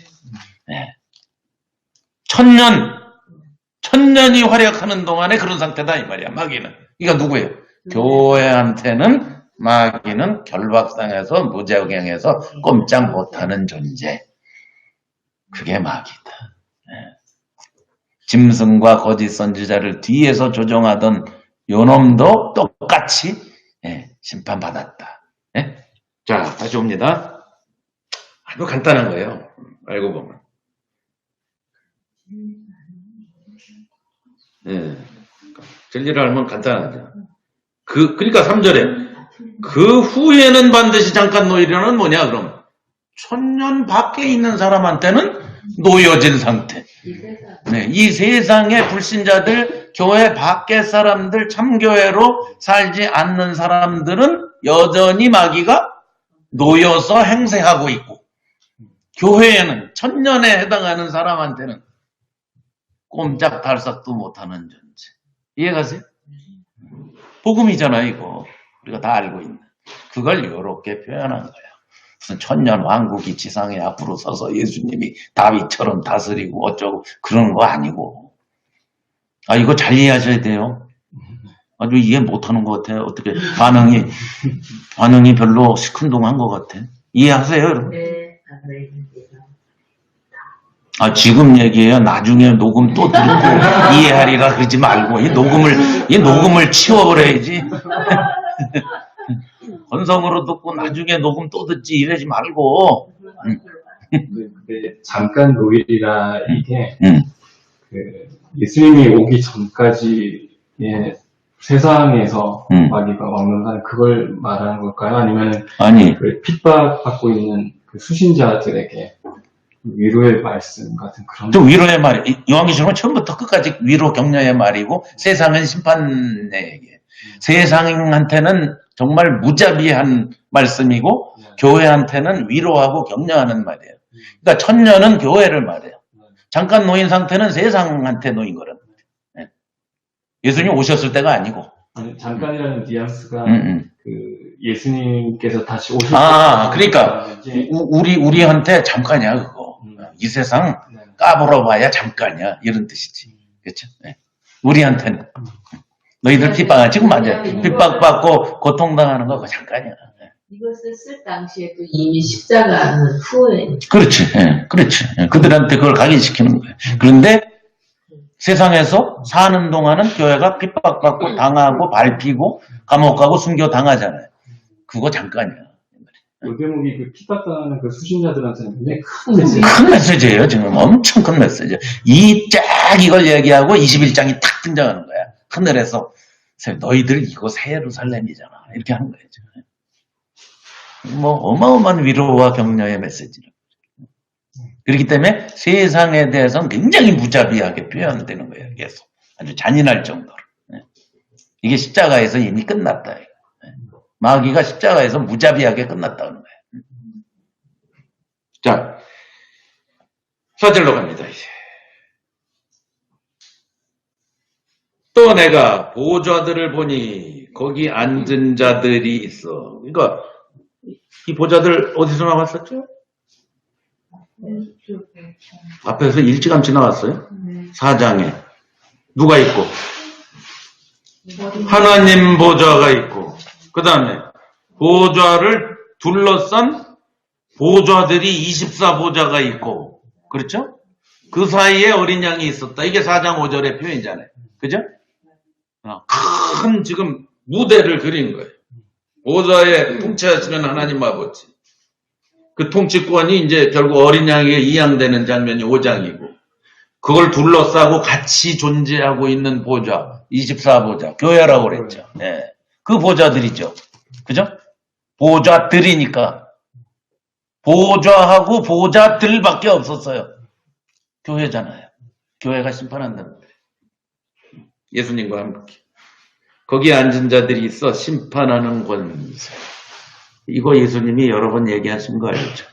천년이 활약하는 동안에 그런 상태다 이 말이야. 마귀는. 이거 누구예요? 교회한테는 마귀는 결박당해서 무적행해서 꼼짝 못하는 존재. 그게 마귀다. 짐승과 거짓 선지자를 뒤에서 조종하던 요놈도 똑같이 심판받았다. 자, 다시 옵니다. 아주 간단한 거예요. 알고 보면. 진리를 알면 간단하죠. 그러니까 3절에 그 후에는 반드시 잠깐 노이려는 뭐냐 그럼 천년 밖에 있는 사람한테는 놓여진 상태. 이 세상의 불신자들, 교회 밖의 사람들, 참교회로 살지 않는 사람들은 여전히 마귀가 놓여서 행세하고 있고, 교회에는 천년에 해당하는 사람한테는 꼼짝달싹도 못하는 존재. 이해가세요? 복음이잖아요, 이거. 우리가 다 알고 있는. 그걸 이렇게 표현한 거야. 무슨 천년 왕국이 지상에 앞으로 서서 예수님이 다윗처럼 다스리고 어쩌고 그런 거 아니고. 이거 잘 이해하셔야 돼요. 아주 이해 못하는 것 같아요. 어떻게 반응이 별로 시큰둥한 것 같아. 이해하세요, 여러분? 네. 지금 얘기해요. 나중에 녹음 또 듣고 이해하리라 그러지 말고 이 녹음을 치워버려야지. 건성으로 듣고 나중에 녹음 또 듣지 이러지 말고. 근데 잠깐 노일이라 이게 예수님이 오기 전까지 세상에서 마귀가 왕론하는 그걸 말하는 걸까요? 아니면 그 핍박받고 있는 그 수신자들에게 위로의 말씀 같은 그런. 또 위로의 말, 요한계시록은 처음부터 끝까지 위로 격려의 말이고 세상은 심판의 얘기예요. 세상한테는 정말 무자비한 말씀이고 교회한테는 위로하고 격려하는 말이에요. 그러니까 천년은 교회를 말해요. 잠깐 놓인 상태는 세상한테 놓인 거란 말이에요. 예수님 오셨을 때가 아니고. 잠깐이라는 뉘앙스가 그 예수님께서 다시 오실 그러니까 우리한테 잠깐이야 그거. 이 세상 까불어봐야 잠깐이야 이런 뜻이지. 그렇죠? 우리한테는 너희들 핍박 지금 맞아. 핍박받고 고통당하는 거 그거 잠깐이야. 이것을 쓸 당시에도 이미 십자가 후에. 그렇지. 그렇지. 그들한테 그걸 각인시키는 거예요. 그런데 세상에서 사는 동안은 교회가 핍박받고 당하고 밟히고 감옥 가고 순교 당하잖아요. 그거 잠깐이야. 이 대목이 그 핍박당하는 그 수신자들한테는 굉장히 큰 메시지. 큰 메시지예요. 지금 엄청 큰 메시지. 이걸 얘기하고 21장이 탁 등장하는 거야. 하늘에서 너희들 이거 새 예루살렘이잖아. 이렇게 하는 거예요. 뭐 어마어마한 위로와 격려의 메시지를. 그렇기 때문에 세상에 대해서는 굉장히 무자비하게 표현되는 거예요. 계속 아주 잔인할 정도로. 이게 십자가에서 이미 끝났다. 마귀가 십자가에서 무자비하게 끝났다는 거예요. 자, 4절로 갑니다. 이제. 또 내가 보좌들을 보니 거기 앉은 자들이 있어. 그러니까 이 보좌들 어디서 나왔었죠? 앞에서 일찌감치 나왔어요. 4장에 누가 있고 하나님 보좌가 있고 그 다음에 보좌를 둘러싼 보좌들이 24보좌가 있고 그렇죠? 그 사이에 어린 양이 있었다. 이게 4장 5절의 표현이잖아요. 그죠? 큰 지금 무대를 그린 거예요. 보좌에 통치하시는 하나님 아버지. 그 통치권이 이제 결국 어린 양에게 이양되는 장면이 5장이고 그걸 둘러싸고 같이 존재하고 있는 보좌 24보좌 교회라고 그랬죠. 그 보좌들이죠. 그죠? 보좌들이니까 보좌하고 보좌들밖에 없었어요. 교회잖아요. 교회가 심판한다는 거예요. 예수님과 함께 거기에 앉은 자들이 있어 심판하는 권세. 이거 예수님이 여러 번 얘기하신 거 알죠?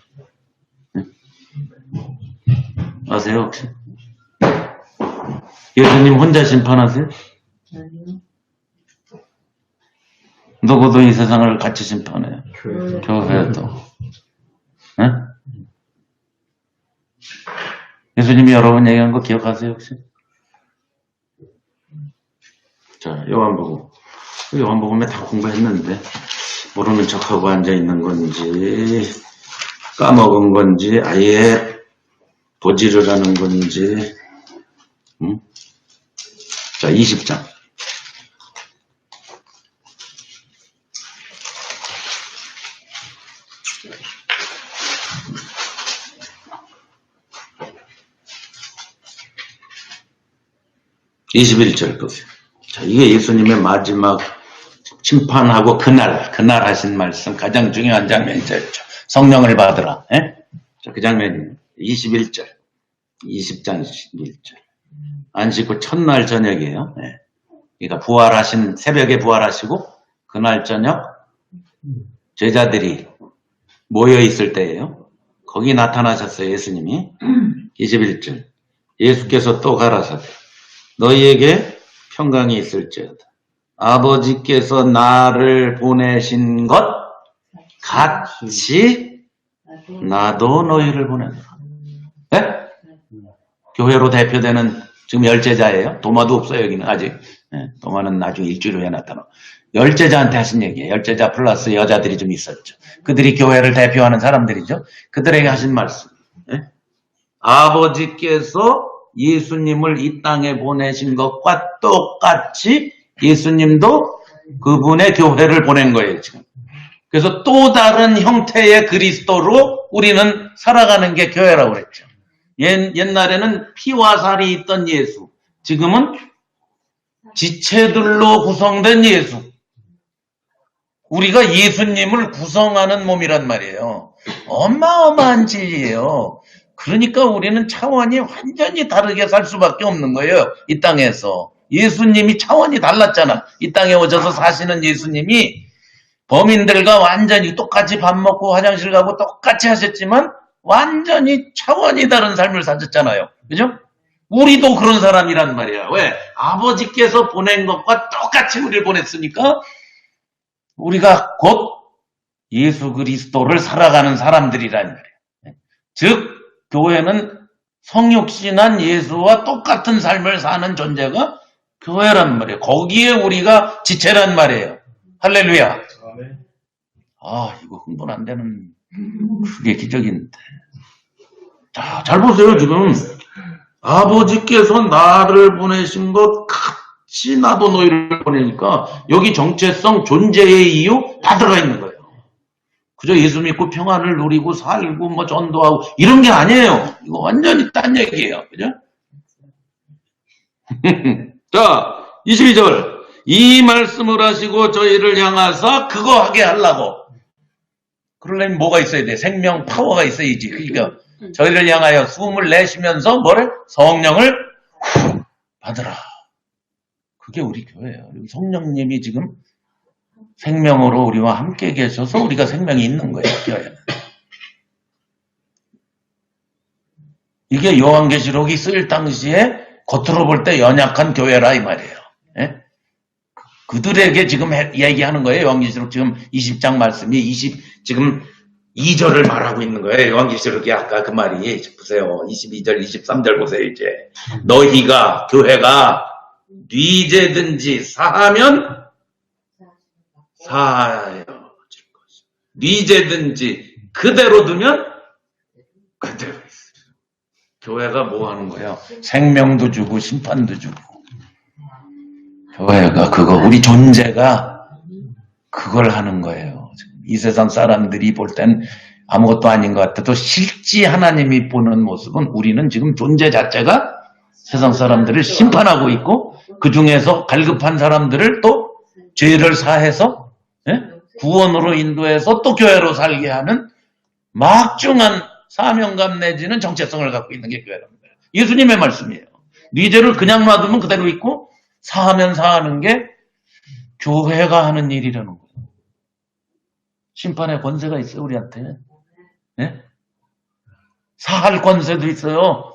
아세요 혹시? 예수님 혼자 심판하세요? 아니요. 누구도 이 세상을 같이 심판해요. 교회도. 예수님이 여러 번 얘기한 거 기억하세요 혹시? 자, 요한복음에 다 공부했는데 모르는 척하고 앉아있는 건지 까먹은 건지 아예 도지를 하는 건지. 응? 자, 20장. (21절) 보세요. 자, 이게 예수님의 마지막 심판하고 그날 하신 말씀 가장 중요한 장면이죠. 성령을 받으라. 예? 자, 그 장면입니다. 21절. 20장 21절. 안식 후 첫날 저녁이에요. 예. 그러니까 부활하신, 새벽에 부활하시고 그날 저녁 제자들이 모여 있을 때예요. 거기 나타나셨어요, 예수님이. 21절. 예수께서 또 가라사대 너희에게 평강이 있을지어다. 아버지께서 나를 보내신 것 같이 나도 너희를 보내노라. 네? 교회로 대표되는 지금 열제자예요. 도마도 없어요, 여기는 아직. 네, 도마는 나중에 일주일 후에 나타나. 열제자한테 하신 얘기예요. 열제자 플러스 여자들이 좀 있었죠. 그들이 교회를 대표하는 사람들이죠. 그들에게 하신 말씀. 네? 아버지께서 예수님을 이 땅에 보내신 것과 똑같이 예수님도 그분의 교회를 보낸 거예요, 지금. 그래서 또 다른 형태의 그리스도로 우리는 살아가는 게 교회라고 그랬죠. 옛날에는 피와 살이 있던 예수, 지금은 지체들로 구성된 예수. 우리가 예수님을 구성하는 몸이란 말이에요. 어마어마한 진리예요. 그러니까 우리는 차원이 완전히 다르게 살 수밖에 없는 거예요. 이 땅에서. 예수님이 차원이 달랐잖아. 이 땅에 오셔서 사시는 예수님이 범인들과 완전히 똑같이 밥 먹고 화장실 가고 똑같이 하셨지만 완전히 차원이 다른 삶을 사셨잖아요. 그죠? 우리도 그런 사람이란 말이야. 왜? 아버지께서 보낸 것과 똑같이 우리를 보냈으니까 우리가 곧 예수 그리스도를 살아가는 사람들이란 말이에요. 즉 교회는 성육신한 예수와 똑같은 삶을 사는 존재가 교회란 말이에요. 거기에 우리가 지체란 말이에요. 할렐루야. 아, 이거 흥분 안 되는 그게 기적인데. 자, 잘 보세요. 지금 아버지께서 나를 보내신 것 같이 나도 너희를 보내니까 여기 정체성, 존재의 이유 다 들어가 있는 거예요. 그저 예수 믿고 평안을 누리고 살고 뭐 전도하고 이런 게 아니에요. 이거 완전히 딴 얘기예요. 그죠? 자, 22절. 이 말씀을 하시고 저희를 향하사 그거 하게 하려고. 그러려면 뭐가 있어야 돼? 생명 파워가 있어야지. 그러니까 저희를 향하여 숨을 내쉬면서 뭐래? 성령을 받으라. 그게 우리 교회예요. 성령님이 지금 생명으로 우리와 함께 계셔서 우리가 생명이 있는 거예요. 교회는. 이게 요한계시록이 쓰일 당시에 겉으로 볼 때 연약한 교회라 이 말이에요. 예? 그들에게 지금 얘기하는 거예요. 요한계시록 지금 20장 말씀이 지금 2절을 말하고 있는 거예요. 요한계시록이 아까 그 말이 보세요. 22절, 23절 보세요. 이제 너희가 교회가 뉘제든지 사하면 사여질 것이고 뉘제든지 그대로 두면 그대로 있어요. 교회가 뭐 하는 거예요? 생명도 주고 심판도 주고. 교회가 그거 우리 존재가 그걸 하는 거예요. 이 세상 사람들이 볼 땐 아무것도 아닌 것 같아도 실제 하나님이 보는 모습은 우리는 지금 존재 자체가 세상 사람들을 심판하고 있고 그 중에서 갈급한 사람들을 또 죄를 사해서 구원으로 인도해서 또 교회로 살게 하는 막중한 사명감 내지는 정체성을 갖고 있는 게 교회랍니다. 예수님의 말씀이에요. 네 죄를 그냥 놔두면 그대로 있고 사하면 사하는 게 교회가 하는 일이라는 거예요. 심판의 권세가 있어요, 우리한테. 네? 사할 권세도 있어요.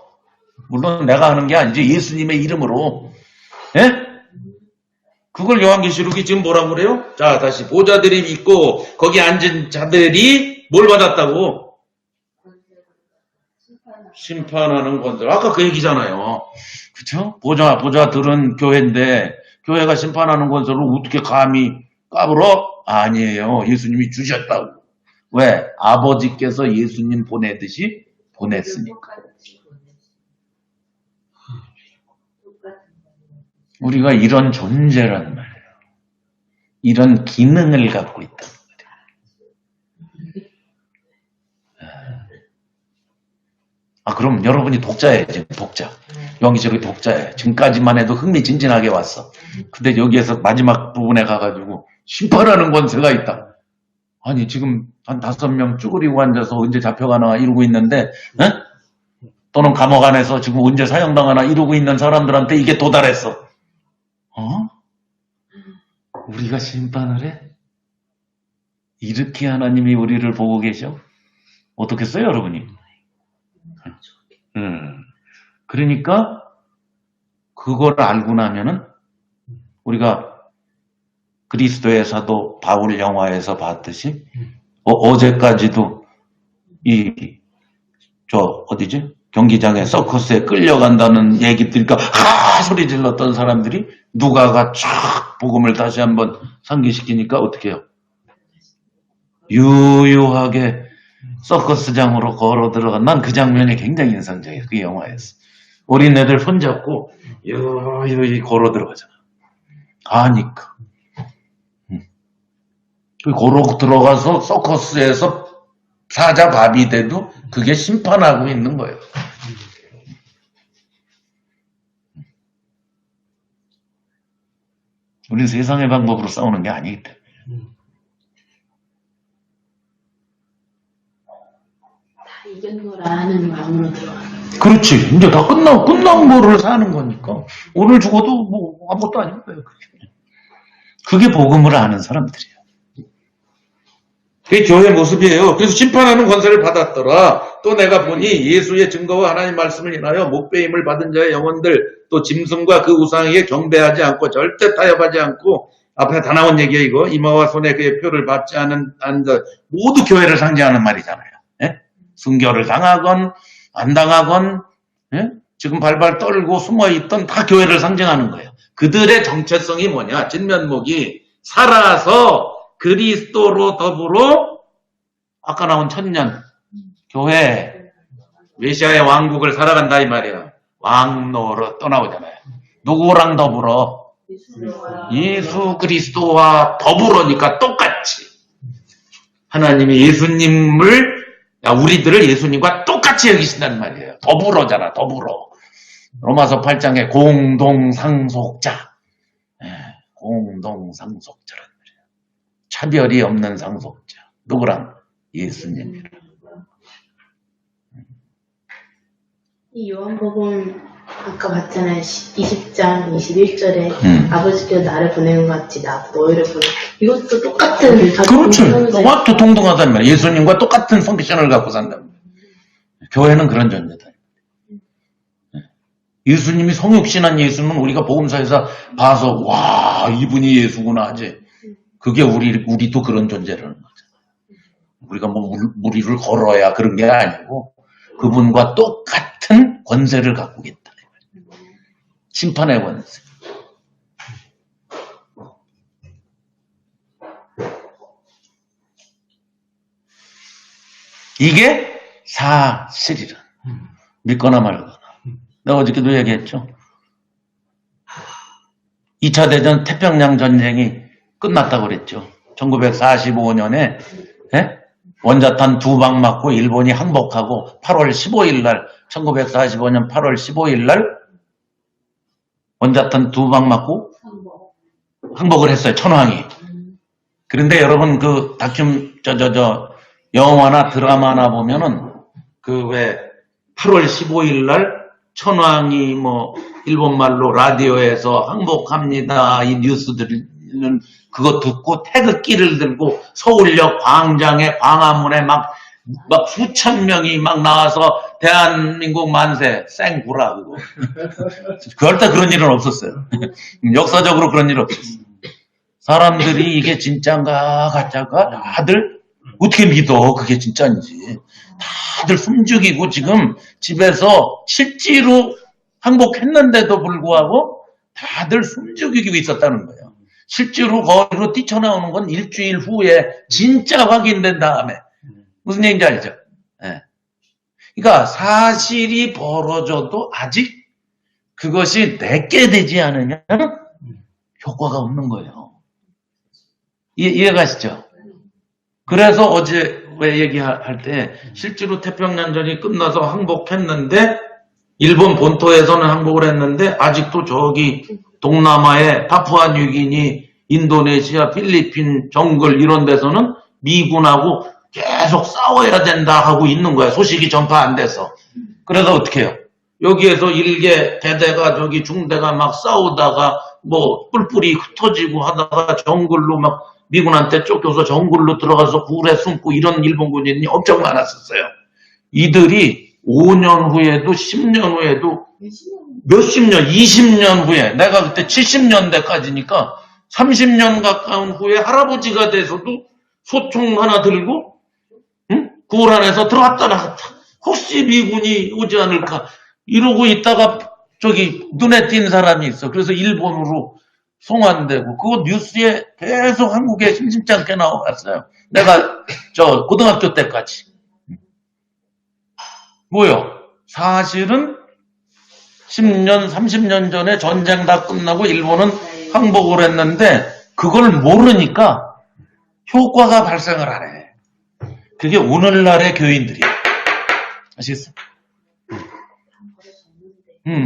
물론 내가 하는 게 아니지. 예수님의 이름으로. 네? 그걸 요한계시록이 지금 뭐라고 그래요? 자, 다시 보좌들이 있고 거기 앉은 자들이 뭘 받았다고? 심판하는 권세. 아까 그 얘기잖아요. 그쵸? 보좌들은 교회인데 교회가 심판하는 권세를 어떻게 감히 까불어? 아니에요. 예수님이 주셨다고. 왜? 아버지께서 예수님 보내듯이 보냈으니까. 우리가 이런 존재란 말이에요. 이런 기능을 갖고 있단 말이에요. 그럼 여러분이 독자예요, 지금 독자. 여기저기 독자예요. 지금까지만 해도 흥미진진하게 왔어. 근데 여기에서 마지막 부분에 가가지고 심판하는 권세가 있다. 아니, 지금 한 5명 쭈그리고 앉아서 언제 잡혀가나 이러고 있는데, 또는 감옥 안에서 지금 언제 사형당하나 이러고 있는 사람들한테 이게 도달했어. 우리가 심판을 해? 이렇게 하나님이 우리를 보고 계셔? 어떻겠어요, 여러분이? 그러니까 그걸 알고 나면은 우리가 그리스도의 사도 바울 영화에서 봤듯이 어제까지도 어디지? 경기장에 서커스에 끌려간다는 얘기 들으니까 소리 질렀던 사람들이 누가가 쫙 복음을 다시 한번 상기시키니까 어떻게 해요? 유유하게 서커스장으로 걸어 들어간, 난 그 장면이 굉장히 인상적이에요. 그 영화에서. 어린애들 손잡고 유유히 걸어 들어가잖아. 가니까. 걸어 들어가서 서커스에서 사자밥이 돼도 그게 심판하고 있는 거예요. 우리는 세상의 방법으로 싸우는 게 아니기 때문에. 다 이겼노라 하는 마음으로 들어가는 거예요. 그렇지. 이제 다 끝난 거를 사는 거니까. 오늘 죽어도 뭐 아무것도 아닌 거예요. 그게 복음을 아는 사람들이에요. 그게 교회 모습이에요. 그래서 심판하는 권세를 받았더라. 또 내가 보니 예수의 증거와 하나님 말씀을 인하여 목배임을 받은 자의 영혼들, 또 짐승과 그 우상에게 경배하지 않고 절대 타협하지 않고, 앞에 다 나온 얘기예요. 이거 이마와 손에 그의 표를 받지 않은 자 모두 교회를 상징하는 말이잖아요. 예? 순교를 당하건 안 당하건, 예? 지금 발발 떨고 숨어있던 다 교회를 상징하는 거예요. 그들의 정체성이 뭐냐? 진면목이 살아서 그리스도로 더불어 아까 나온 천년 교회 메시아의 왕국을 살아간다 이 말이에요. 왕노로 떠나오잖아요. 누구랑 더불어? 예수 그리스도와 더불어니까 똑같이 하나님이 예수님을, 우리들을 예수님과 똑같이 여기신다는 말이에요. 더불어잖아. 더불어. 로마서 8장에 공동상속자, 공동상속자란 말이에요. 차별이 없는 상속자. 누구랑? 예수님이랑. 이 요한복음 아까 봤잖아요. 20장 21절에 아버지께서 나를 보내는 것 같이 나도 너희를 보내. 이것도 똑같은. 그렇죠. 완전 동등하단 말이에요. 예수님과 똑같은 펑션을 갖고 산단 말이에요. 교회는 그런 존재다. 예수님이 성육신한 예수는 우리가 복음서에서 봐서 와 이분이 예수구나 하지. 그게 우리도 그런 존재라는 거죠. 우리가 뭐 무리를 걸어야 그런 게 아니고 그분과 똑같은 권세를 갖고 있다. 심판의 권세. 이게 사실이라. 믿거나 말거나. 내가 어저께도 얘기했죠. 2차 대전 태평양 전쟁이 끝났다고 그랬죠. 1945년에 원자탄 2방 맞고 일본이 항복하고 8월 15일 날 1945년 8월 15일 날 원자탄 2방 맞고 항복을 했어요. 천황이. 그런데 여러분 그 영화나 드라마나 보면은 그 왜 8월 15일 날 천황이 뭐 일본말로 라디오에서 항복합니다 이 뉴스들은 그거 듣고 태극기를 들고 서울역 광장에 광화문에 막 수천 명이 막 나와서 대한민국 만세 쌩구라 그거. 그럴 때 그런 일은 없었어요. 역사적으로 그런 일 없었어요. 사람들이 이게 진짜인가 가짜인가 다들 어떻게 믿어 그게 진짜인지. 다들 숨죽이고 지금 집에서 실제로 항복했는데도 불구하고 다들 숨죽이고 있었다는 거예요. 실제로 거리로 뛰쳐나오는 건 일주일 후에 진짜 확인된 다음에. 무슨 얘기인지 알죠? 네. 그러니까 사실이 벌어져도 아직 그것이 내게 되지 않으면 효과가 없는 거예요. 이해가시죠? 그래서 어제 왜 얘기할 때 실제로 태평양전이 끝나서 항복했는데 일본 본토에서는 항복을 했는데 아직도 저기 동남아의 파푸아뉴기니, 인도네시아, 필리핀, 정글 이런 데서는 미군하고 계속 싸워야 된다 하고 있는 거야. 소식이 전파 안 돼서. 그래서 어떻게 해요? 여기에서 일개 대대가 저기 중대가 막 싸우다가 뭐 뿔뿔이 흩어지고 하다가 정글로 막 미군한테 쫓겨서 정글로 들어가서 굴에 숨고 이런 일본 군인이 엄청 많았었어요. 이들이 5년 후에도 10년 후에도 몇십 년, 20년 후에 내가 그때 70년대까지니까 30년 가까운 후에 할아버지가 돼서도 소총 하나 들고 굴 안에서 들어갔다 나갔다. 혹시 미군이 오지 않을까 이러고 있다가 저기 눈에 띈 사람이 있어. 그래서 일본으로 송환되고 그거 뉴스에 계속 한국에 심심치 않게 나왔어요. 내가 저 고등학교 때까지. 뭐요? 사실은 10년, 30년 전에 전쟁 다 끝나고 일본은 항복을 했는데 그걸 모르니까 효과가 발생을 안 해. 그게 오늘날의 교인들이야. 아시겠어요?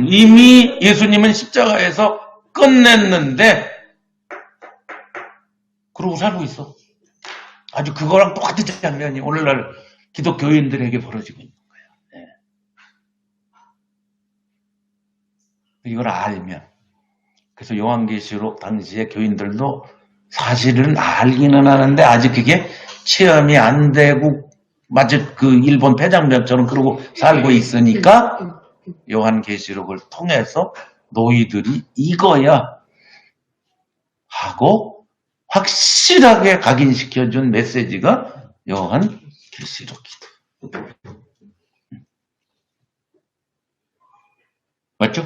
이미 예수님은 십자가에서 끝냈는데 그러고 살고 있어. 아주 그거랑 똑같은 장면이 오늘날 기독교인들에게 벌어지고 있는 거예요. 네. 이걸 알면 그래서 요한계시록 당시에 교인들도 사실은 알기는 하는데 아직 그게 체험이 안 되고 마치 그 일본 패장면처럼 그러고 살고 있으니까 요한계시록을 통해서 너희들이 이거야 하고 확실하게 각인시켜준 메시지가 요한계시록이다. 맞죠?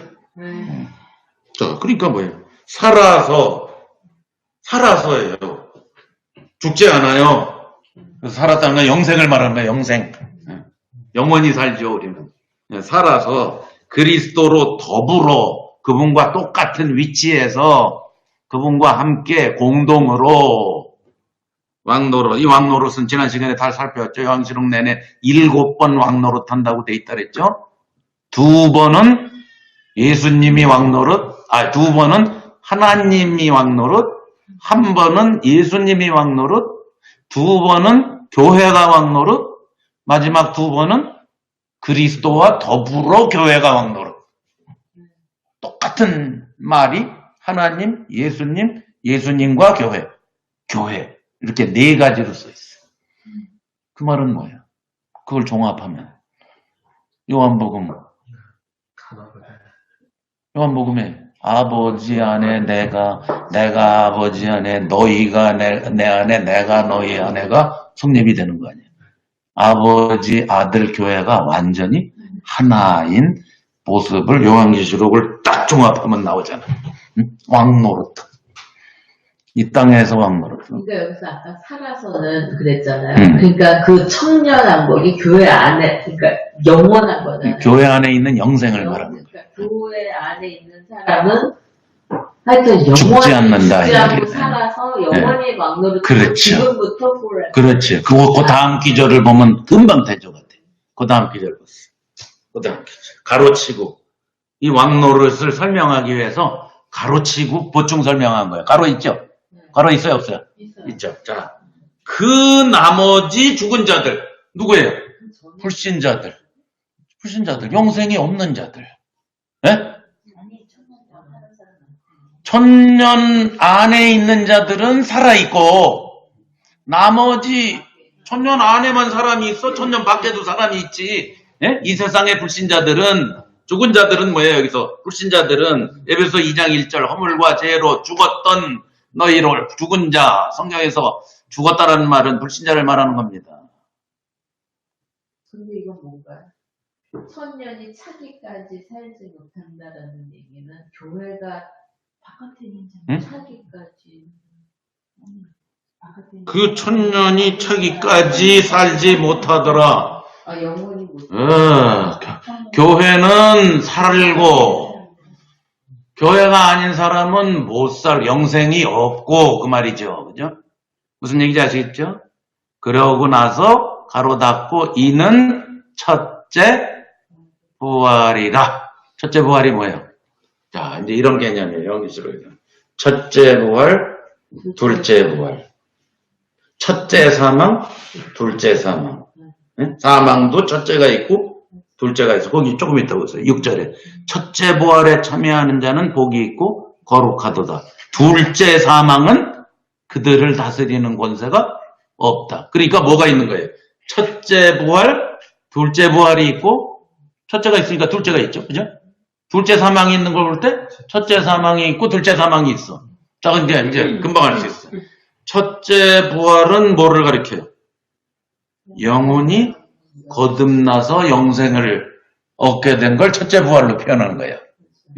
자, 그러니까 뭐예요? 살아서예요. 죽지 않아요. 그래서 살았다는 건 영생을 말하는 거예요. 영생. 영원히 살죠, 우리는. 살아서 그리스도로 더불어 그분과 똑같은 위치에서 그분과 함께 공동으로 왕노릇, 이 왕노릇은 지난 시간에 다 살펴봤죠. 요한계시록 내내 7번 왕노릇 한다고 돼 있다 그랬죠. 2번은 예수님이 왕노릇, 2번은 하나님이 왕노릇, 1번은 예수님이 왕노릇, 2번은 교회가 왕노릇, 마지막 2번은 그리스도와 더불어 교회가 왕노릇. 똑같은 말이 하나님, 예수님, 예수님과 교회 이렇게 4가지로 써 있어요. 그 말은 뭐예요? 그걸 종합하면 요한복음에 아버지 안에 내가 아버지 안에 너희가 내 안에 내가 너희 안에가 성립이 되는 거 아니에요. 아버지 아들 교회가 완전히 하나인 모습을 요한계시록을 딱 종합하면 나오잖아요. 왕노릇. 이 땅에서 왕노릇. 그러니까 여기서 아까 살아서는 그랬잖아요. 그러니까 그 청년 왕복이 교회 안에, 그러니까 영원한 거잖아요. 교회 안에 있는 영생을 말합니다. 그러니까 교회 안에 있는 사람은 하여튼 영원히 죽지 않는다. 죽지 않고 살아서 영원히 왕노릇. 그렇죠. 지금부터 forever. 그렇지. 그 다음 기절을 보면 금방 대조가 돼. 그 다음 기절 봤어. 그 다음 기절. 가로치고. 이 왕노릇을 설명하기 위해서 가로치고 보충 설명한 거예요. 가로 있죠? 가로 있어요, 없어요? 있죠. 자, 그 나머지 죽은 자들. 누구예요? 불신자들. 영생이 없는 자들. 예? 천년 안에 있는 자들은 살아있고, 나머지 천년 안에만 사람이 있어? 천년 밖에도 사람이 있지. 예? 이 세상의 불신자들은, 죽은 자들은 뭐예요, 여기서? 불신자들은, 에베소 2장 1절, 허물과 죄로 죽었던 너희를, 죽은 자, 성경에서 죽었다라는 말은 불신자를 말하는 겁니다. 근데 이건 뭔가요? 천년이 차기까지 살지 못한다라는 얘기는 교회가 바깥에 있는 자는 차기까지 그 천년이 차기까지 살지 못하더라. 영원히 못. 교회는 살고 교회가 아닌 사람은 못 영생이 없고 그 말이죠. 그죠? 무슨 얘기인지 아시겠죠? 그러고 나서 가로 닫고 이는 첫째 부활이라. 첫째 부활이 뭐예요? 자, 이제 이런 개념이에요. 여기서로. 첫째 부활, 둘째 부활. 첫째 사망, 둘째 사망. 네? 사망도 첫째가 있고 둘째가 있어. 거기 조금 이따 보세요. 6절에. 첫째 부활에 참여하는 자는 복이 있고 거룩하도다. 둘째 사망은 그들을 다스리는 권세가 없다. 그러니까 뭐가 있는 거예요? 첫째 부활, 둘째 부활이 있고 첫째가 있으니까 둘째가 있죠. 그죠? 둘째 사망이 있는 걸 볼 때 첫째 사망이 있고 둘째 사망이 있어. 자, 근데 이제 금방 알 수 있어. 첫째 부활은 뭐를 가리켜요? 영혼이 거듭나서 영생을 얻게 된 걸 첫째 부활로 표현하는 거예요.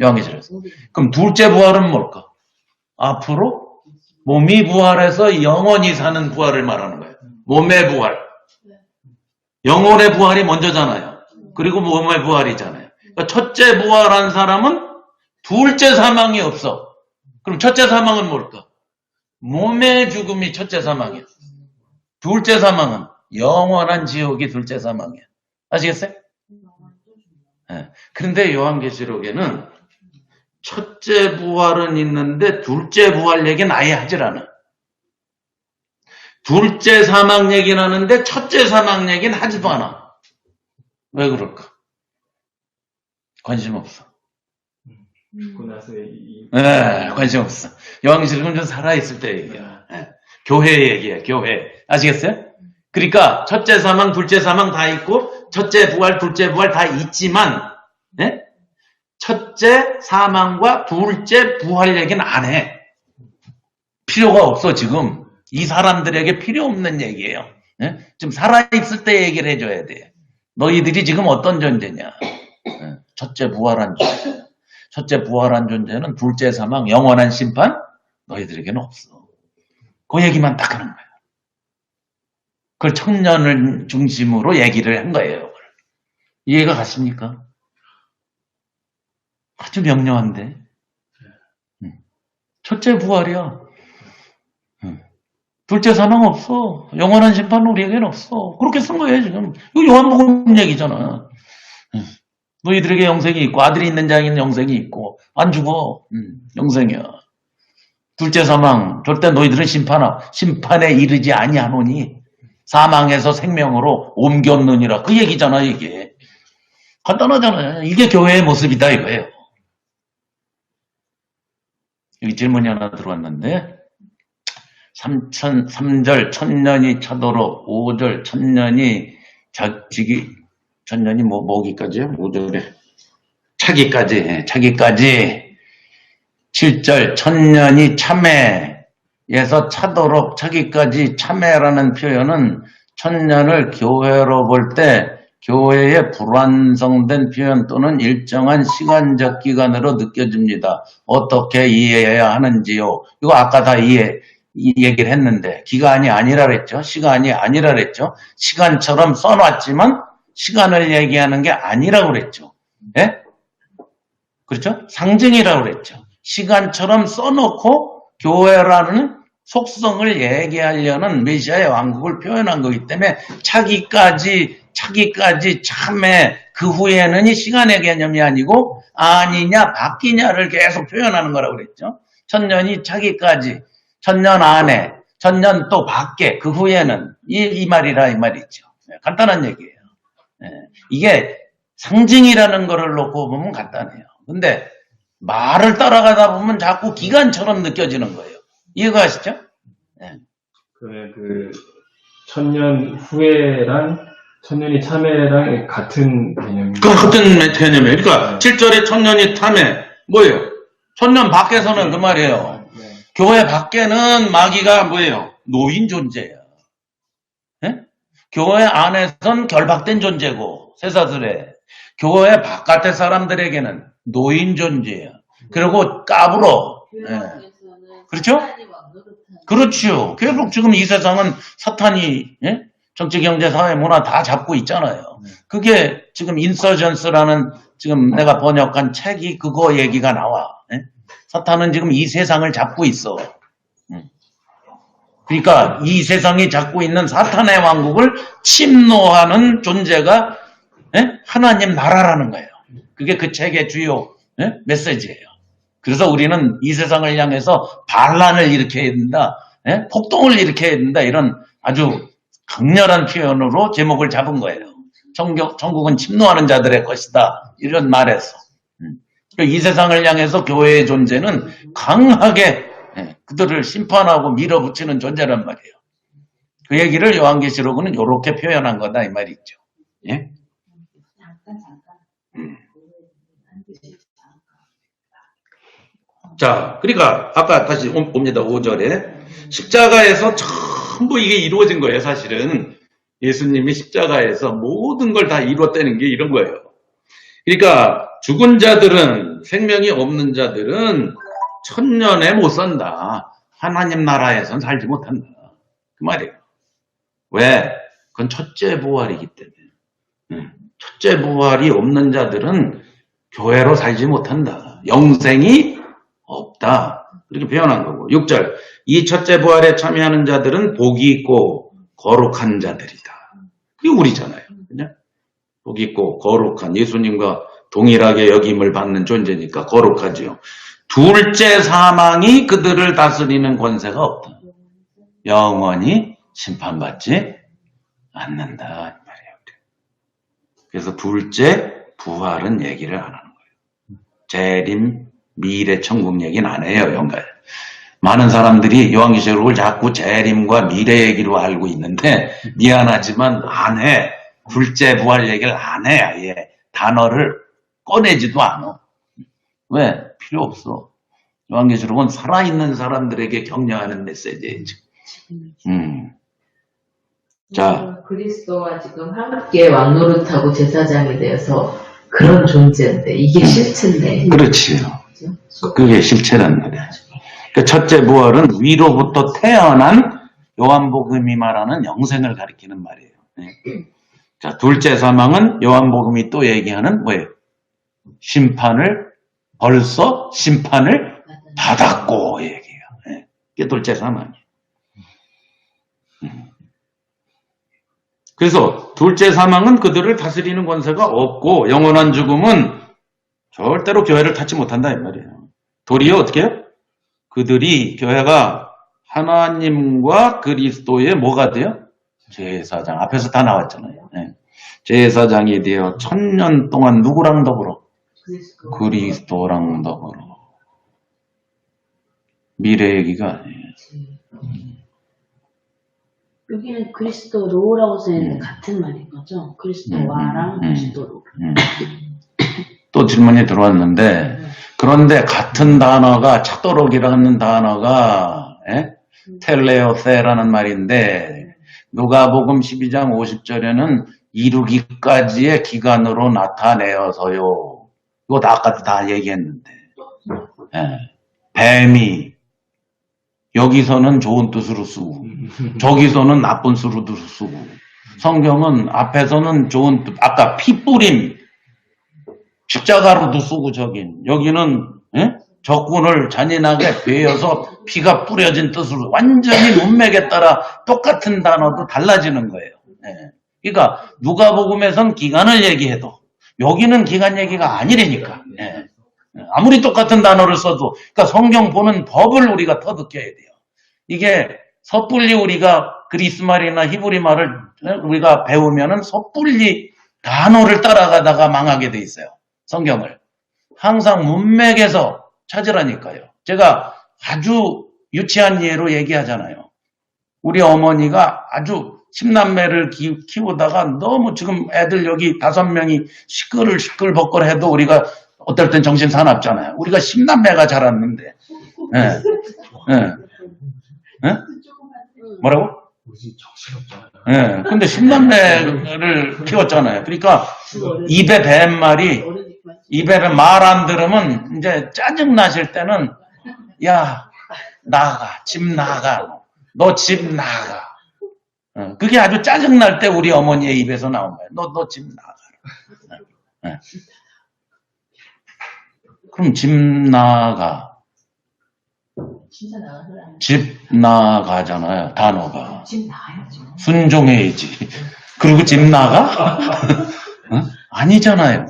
요한계시록에서. 그럼 둘째 부활은 뭘까? 앞으로 몸이 부활해서 영원히 사는 부활을 말하는 거예요. 몸의 부활. 영혼의 부활이 먼저잖아요. 그리고 몸의 부활이잖아요. 그러니까 첫째 부활한 사람은 둘째 사망이 없어. 그럼 첫째 사망은 뭘까? 몸의 죽음이 첫째 사망이야. 둘째 사망은 영원한 지옥이 둘째 사망이야. 아시겠어요? 네. 그런데 요한계시록에는 첫째 부활은 있는데 둘째 부활 얘기는 아예 하질 않아. 둘째 사망 얘기는 하는데 첫째 사망 얘기는 하지도 않아. 왜 그럴까? 관심 없어. 네, 관심 없어. 요한계시록은 좀 살아있을 때 얘기야. 네. 교회 얘기야, 교회. 아시겠어요? 그러니까 첫째 사망, 둘째 사망 다 있고 첫째 부활, 둘째 부활 다 있지만 네? 첫째 사망과 둘째 부활 얘기는 안 해. 필요가 없어 지금. 이 사람들에게 필요 없는 얘기예요. 네? 지금 살아있을 때 얘기를 해줘야 돼. 너희들이 지금 어떤 존재냐. 네? 첫째 부활한 존재. 첫째 부활한 존재는 둘째 사망, 영원한 심판 너희들에게는 없어. 그 얘기만 딱 하는 거야. 그걸 청년을 중심으로 얘기를 한 거예요. 이해가 가십니까? 아주 명료한데. 첫째 부활이야. 둘째 사망 없어. 영원한 심판 우리에게는 없어. 그렇게 쓴 거예요, 지금. 이거 요한복음 얘기잖아. 너희들에게 영생이 있고, 아들이 있는 자에게는 영생이 있고, 안 죽어. 영생이야. 둘째 사망, 절대 너희들은 심판에 이르지 아니하노니, 사망에서 생명으로 옮겼느니라. 그 얘기잖아, 이게. 간단하잖아요. 이게 교회의 모습이다, 이거예요. 여기 질문이 하나 들어왔는데, 3절 천년이 차도록, 5절 천년이 천년이 뭐기까지요? 5절에 차기까지 7절 천년이 참회에서 차도록 차기까지 참회라는 표현은 천년을 교회로 볼 때 교회의 불완성된 표현 또는 일정한 시간적 기간으로 느껴집니다. 어떻게 이해해야 하는지요? 이거 아까 다 이 얘기를 했는데 기간이 아니라 그랬죠. 시간이 아니라 그랬죠. 시간처럼 써놨지만 시간을 얘기하는 게 아니라고 그랬죠. 예? 그렇죠? 상징이라고 그랬죠. 시간처럼 써놓고 교회라는 속성을 얘기하려는 메시아의 왕국을 표현한 거기 때문에 차기까지 참에 그 후에는 이 시간의 개념이 아니고 아니냐 바뀌냐를 계속 표현하는 거라고 그랬죠. 천년이 차기까지, 천년 안에, 천년 또 밖에, 그 후에는 이 말이라 이 말이죠. 간단한 얘기예요. 이게 상징이라는 거를 놓고 보면 간단해요. 근데 말을 따라가다 보면 자꾸 기간처럼 느껴지는 거예요. 이해가 가시죠? 네. 그 천년 후에랑 천년이 참회랑 같은 개념이에요. 같은 개념이에요. 그러니까 7절에 천년이 참회 뭐예요? 천년 밖에서는 그 말이에요. 네. 교회 밖에는 마귀가 뭐예요? 노인 존재예요. 네? 교회 안에선 결박된 존재고 쇠사슬에 교회 바깥의 사람들에게는 노인 존재예요. 그리고 까불어. 네. 그렇죠? 그렇죠. 계속 지금 이 세상은 사탄이 예? 정치, 경제, 사회, 문화 다 잡고 있잖아요. 그게 지금 인서전스라는 지금 내가 번역한 책이 그거 얘기가 나와. 예? 사탄은 지금 이 세상을 잡고 있어. 그러니까 이 세상이 잡고 있는 사탄의 왕국을 침노하는 존재가 예? 하나님 나라라는 거예요. 그게 그 책의 주요 예? 메시지예요. 그래서 우리는 이 세상을 향해서 반란을 일으켜야 된다. 예? 폭동을 일으켜야 된다. 이런 아주 강렬한 표현으로 제목을 잡은 거예요. 천국은 침노하는 자들의 것이다. 이런 말에서. 이 세상을 향해서 교회의 존재는 강하게 그들을 심판하고 밀어붙이는 존재란 말이에요. 그 얘기를 요한계시록은 이렇게 표현한 거다 이 말이죠. 예? 자, 그러니까 아까 다시 옵니다. 5절에 십자가에서 전부 이게 이루어진 거예요. 사실은 예수님이 십자가에서 모든 걸 다 이루었다는 게 이런 거예요. 그러니까 죽은 자들은, 생명이 없는 자들은 천년에 못 산다. 하나님 나라에선 살지 못한다. 그 말이에요. 왜? 그건 첫째 부활이기 때문에. 첫째 부활이 없는 자들은 교회로 살지 못한다. 영생이 없다. 그렇게 표현한 거고. 6절. 이 첫째 부활에 참여하는 자들은 복이 있고 거룩한 자들이다. 그게 우리잖아요. 그죠? 복이 있고 거룩한, 예수님과 동일하게 여김을 받는 존재니까 거룩하지요. 둘째 사망이 그들을 다스리는 권세가 없다. 영원히 심판받지 않는다. 이 말이에요. 그래서 둘째 부활은 얘기를 안 하는 거예요. 재림, 미래 천국 얘기는 안 해요. 연가에. 많은 사람들이 요한계시록을 자꾸 재림과 미래 얘기로 알고 있는데 미안하지만 안 해. 둘째 부활 얘기를 안 해. 아예 단어를 꺼내지도 않아. 왜? 필요 없어. 요한계시록은 살아있는 사람들에게 격려하는 메시지예요. 자, 그리스도와 지금 함께 왕노릇하고 제사장이 되어서 그런 존재인데 이게 실체인데. 그렇지요. 그게 실체란 말이야. 그 첫째 부활은 위로부터 태어난 요한복음이 말하는 영생을 가리키는 말이에요. 네. 자, 둘째 사망은 요한복음이 또 얘기하는 뭐예요? 벌써 심판을 받았고 얘기해요. 네. 그게 둘째 사망이에요. 그래서 둘째 사망은 그들을 다스리는 권세가 없고 영원한 죽음은 절대로 교회를 탓지 못한다 이 말이에요. 도리어 어떻게 해요? 그들이 교회가 하나님과 그리스도의 뭐가 돼요? 제사장. 앞에서 다 나왔잖아요. 네. 제사장이 되어 1000년 동안 누구랑 더불어? 그리스도랑 더불어. 미래 얘기가 아니에요. 여기는 그리스도로라고 쓰는데 같은 말인 거죠? 그리스도와랑 그리스도로. 또 질문이 들어왔는데 그런데 같은 단어가 차도록이라는 단어가 텔레오세라는 말인데 누가복음 12장 50절에는 이루기까지의 기간으로 나타내어서요. 이거 아까도 다 얘기했는데 뱀이 여기서는 좋은 뜻으로 쓰고 저기서는 나쁜 뜻으로 쓰고 성경은 앞에서는 좋은 뜻, 아까 피 뿌림 십자가로도 쓰고 저긴 여기는 적군을 잔인하게 베어서 피가 뿌려진 뜻으로 완전히 문맥에 따라 똑같은 단어도 달라지는 거예요. 그러니까 누가복음에선 기간을 얘기해도 여기는 기간 얘기가 아니라니까. 아무리 똑같은 단어를 써도 그러니까 성경 보는 법을 우리가 터득해야 돼요. 이게 섣불리 우리가 그리스 말이나 히브리 말을 우리가 배우면은 섣불리 단어를 따라가다가 망하게 돼 있어요. 성경을 항상 문맥에서 찾으라니까요. 제가 아주 유치한 예로 얘기하잖아요. 우리 어머니가 아주 10남매를 키우다가 너무 지금 애들 여기 5명이 시끌시끌벅걸 해도 우리가 어떨 땐 정신 사납잖아요. 우리가 10남매가 자랐는데. 뭐라고? 근데 10남매를 키웠잖아요. 그러니까 입에 밴 말이 입에 말 안 들으면 이제 짜증 나실 때는 야 나가 집 나가 너 집 나가. 그게 아주 짜증 날 때 우리 어머니의 입에서 나온 거예요. 너 집 나가라. 그럼 집 나가. 진짜 나가더라. 집 나가잖아요, 단어가. 집 나가야죠. 순종해야지. 그리고 집 나가? 어? 아니잖아요.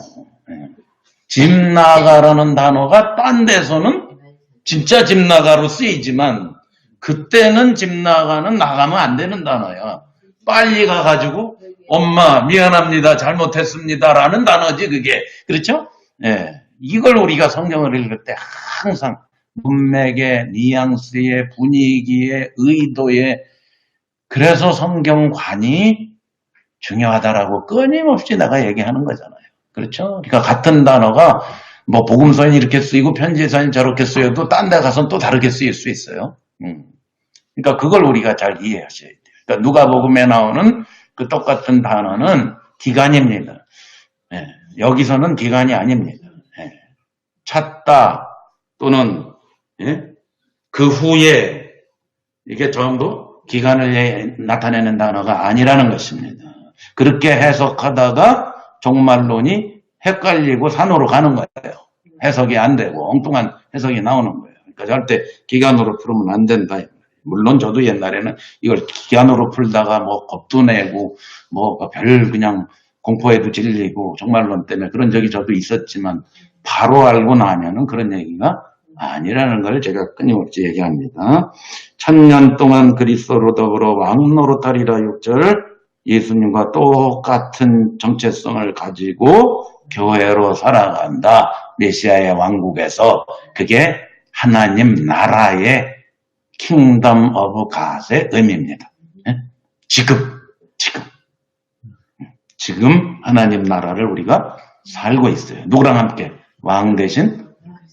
집 나가라는 단어가 딴 데서는 진짜 집 나가로 쓰이지만 그때는 집 나가는 나가면 안 되는 단어야. 빨리 가가지고 엄마 미안합니다 잘못했습니다라는 단어지 그게. 그렇죠? 예. 이걸 우리가 성경을 읽을 때 항상 문맥의 뉘앙스의 분위기의 의도의 그래서 성경관이 중요하다라고 끊임없이 내가 얘기하는 거잖아요. 그렇죠? 그러니까 같은 단어가 뭐 복음서엔 이렇게 쓰이고 편지서엔 저렇게 쓰여도 딴 데 가서는 또 다르게 쓰일 수 있어요. 그러니까 그걸 우리가 잘 이해하셔야 돼요. 그러니까 누가복음에 나오는 그 똑같은 단어는 기간입니다. 예, 여기서는 기간이 아닙니다. 예, 찾다 또는 예? 그 후에 이게 전부 기간을 나타내는 단어가 아니라는 것입니다. 그렇게 해석하다가 종말론이 헷갈리고 산으로 가는 거예요. 해석이 안 되고 엉뚱한 해석이 나오는 거예요. 그러니까 절대 기간으로 풀으면 안 된다. 물론 저도 옛날에는 이걸 기간으로 풀다가 뭐 겁도 내고 뭐 별 그냥 공포에도 질리고 종말론 때문에 그런 적이 저도 있었지만 바로 알고 나면은 그런 얘기가 아니라는 걸 제가 끊임없이 얘기합니다. 1000년 동안 그리스도로 더불어 왕노릇하리라 6절 예수님과 똑같은 정체성을 가지고 교회로 살아간다. 메시아의 왕국에서 그게 하나님 나라의 킹덤 오브 갓의 의미입니다. 지금 하나님 나라를 우리가 살고 있어요. 누구랑 함께? 왕 대신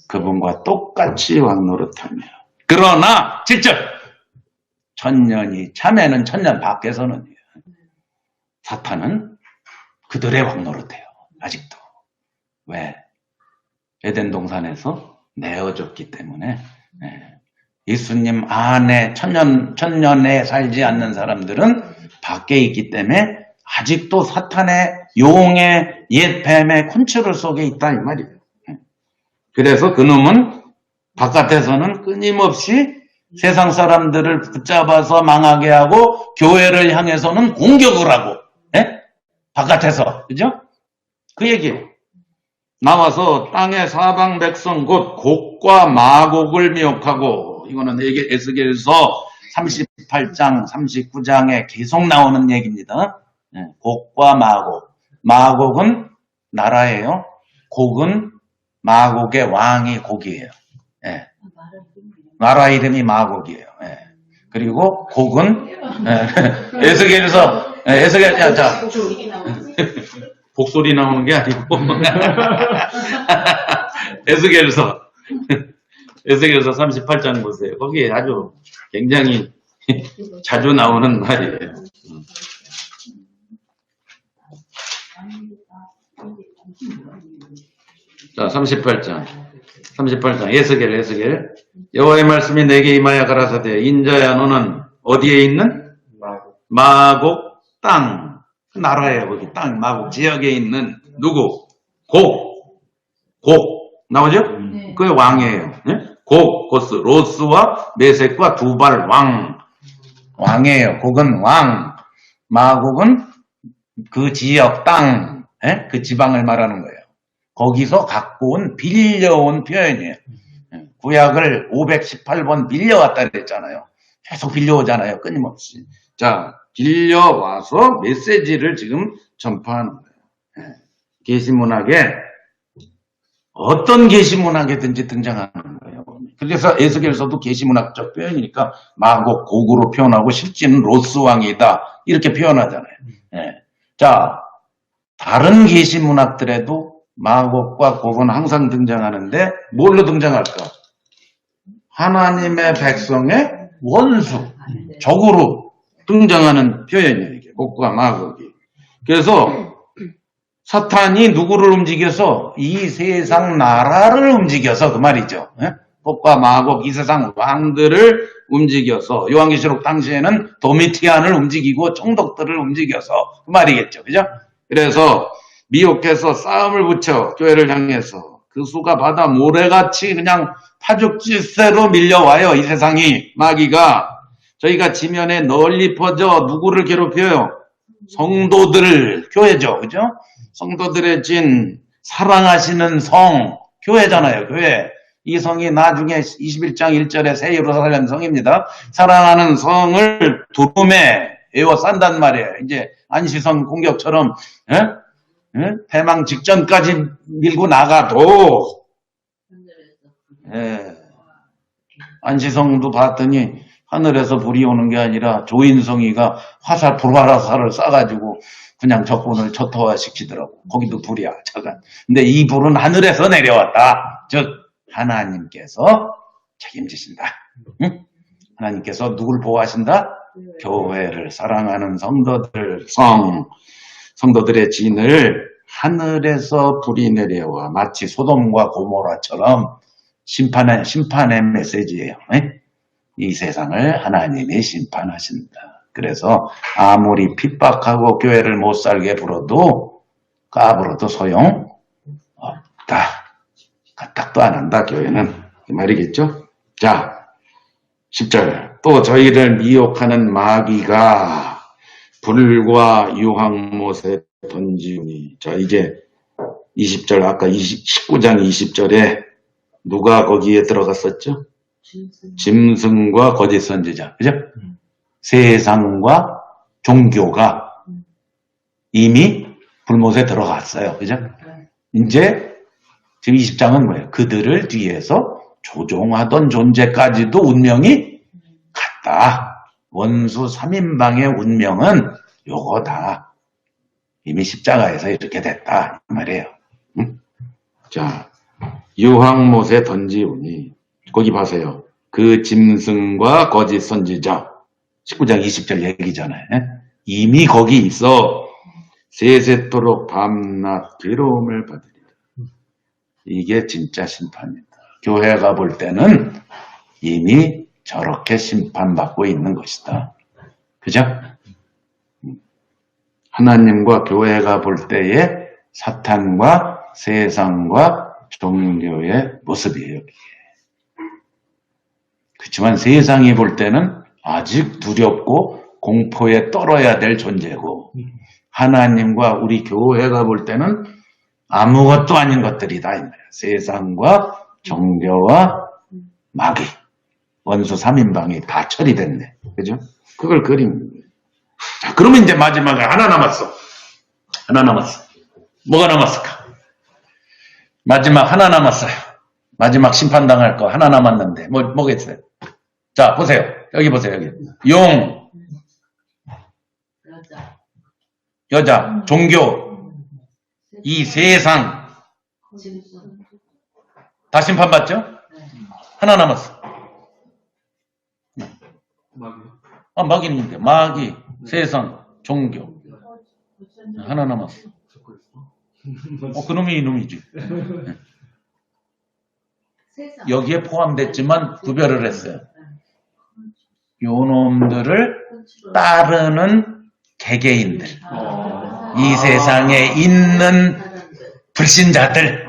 그분과 똑같이 왕노릇하며. 그러나 7절 1000년이 참에는 1000년 밖에서는 사탄은 그들의 왕노릇해요. 아직도. 왜? 에덴 동산에서 내어줬기 때문에 예수님 안에 천년에 살지 않는 사람들은 밖에 있기 때문에 아직도 사탄의 용의 옛 뱀의 컨트롤 속에 있다 이 말이에요. 그래서 그놈은 바깥에서는 끊임없이 세상 사람들을 붙잡아서 망하게 하고 교회를 향해서는 공격을 하고 바깥에서 그죠? 그 얘기예요. 나와서 땅의 사방 백성 곧 곡과 마곡을 미혹하고 이거는 에스겔서 38장 39장에 계속 나오는 얘기입니다. 곡과 마곡. 마곡은 나라예요. 곡은 마곡의 왕이 곡이에요. 나라 이름이 마곡이에요. 그리고 곡은 에스겔서 자 곡소리 나오는 게 아니고 에스겔서 38장 보세요. 거기에 아주 굉장히 자주 나오는 말이에요. 자, 38장 에스겔 여호와의 말씀이 내게 임하여 가라사대 인자야 너는 어디에 있는? 마곡 땅 나라예요. 거기 땅 마곡 지역에 있는 누구? 곡 나오죠? 네. 그게 왕이에요. 네? 곡 고스 로스와 메섹과 두발 왕이에요. 곡은 왕, 마곡은 그 지역 땅, 그 지방을 말하는 거예요. 거기서 갖고 온 빌려온 표현이에요. 구약을 518번 빌려왔다 그랬잖아요. 계속 빌려오잖아요. 끊임없이. 자, 빌려와서 메시지를 지금 전파하는 거예요. 계시문학에 어떤 계시문학에든지 등장하는 거예요. 그래서 에스겔서도 계시문학적 표현이니까 마곡 곡으로 표현하고 실제는 로스왕이다 이렇게 표현하잖아요. 자, 다른 계시문학들에도 마곡과 곡은 항상 등장하는데 뭘로 등장할까? 하나님의 백성의 원수, 적으로 등장하는 표현이에요. 이게 곡과 마곡이. 그래서 사탄이 누구를 움직여서? 이 세상 나라를 움직여서 그 말이죠. 곡과 마곡 이 세상 왕들을 움직여서 요한계시록 당시에는 도미티안을 움직이고 총독들을 움직여서 그 말이겠죠. 그죠? 그래서 미혹해서 싸움을 붙여 교회를 향해서 그 그 수가 바다 모래같이 그냥 파죽지세로 밀려와요. 이 세상이 마귀가. 저희가 지면에 널리 퍼져 누구를 괴롭혀요? 성도들, 교회죠. 그죠? 성도들의 진, 사랑하시는 성, 교회잖아요. 교회. 이 성이 나중에 21장 1절에 새 예루살렘 성입니다. 사랑하는 성을 두름에 에워싼단 말이에요. 이제 안시성 공격처럼 패망 직전까지 밀고 나가도 안시성도 봤더니 하늘에서 불이 오는 게 아니라 조인성이가 불화살을 쏴가지고 그냥 적군을 초토화시키더라고. 거기도 불이야, 차가. 근데 이 불은 하늘에서 내려왔다. 즉 하나님께서 책임지신다. 응? 하나님께서 누굴 보호하신다? 교회를 사랑하는 성도들, 성도들의 진을 하늘에서 불이 내려와 마치 소돔과 고모라처럼 심판의 메시지예요. 이 세상을 하나님이 심판하신다. 그래서 아무리 핍박하고 교회를 못 살게 불어도 까불어도 소용 없다. 까딱도 안 한다, 교회는. 그 말이겠죠? 자, 10절. 또 저희를 미혹하는 마귀가 불과 유황못에 던지니. 자, 이제 20절, 아까 19장 20절에 누가 거기에 들어갔었죠? 짐승과 거짓 선지자. 그죠? 세상과 종교가 이미 불못에 들어갔어요. 그죠? 이제 지금 20장은 뭐예요? 그들을 뒤에서 조종하던 존재까지도 운명이 같다. 원수 3인방의 운명은 요거다. 이미 십자가에서 이렇게 됐다. 이 말이에요. 자, 유황못에 던지우니. 거기 봐세요. 그 짐승과 거짓 선지자. 19장 20절 얘기잖아요. 이미 거기 있어 세세토록 밤낮 괴로움을 받으리라. 이게 진짜 심판이다. 교회가 볼 때는 이미 저렇게 심판받고 있는 것이다. 그죠? 하나님과 교회가 볼 때의 사탄과 세상과 종교의 모습이에요. 그렇지만 세상이 볼 때는 아직 두렵고 공포에 떨어야 될 존재고, 하나님과 우리 교회가 볼 때는 아무것도 아닌 것들이다. 세상과 종교와 마귀, 원수 3인방이 다 처리됐네. 그죠? 그걸 그림. 자, 그러면 이제 마지막에 하나 남았어. 하나 남았어. 뭐가 남았을까? 마지막 하나 남았어요. 마지막 심판당할 거 하나 남았는데 뭐겠어요? 자, 보세요. 여기 보세요. 여기 용, 여자, 종교, 이 세상 다 심판받죠? 하나 남았어. 마귀는 마귀, 세상, 종교 하나 남았어. 그놈이 이놈이지. 여기에 포함됐지만 구별을 했어요. 요 놈들을 따르는 개개인들, 이 세상에 있는 불신자들,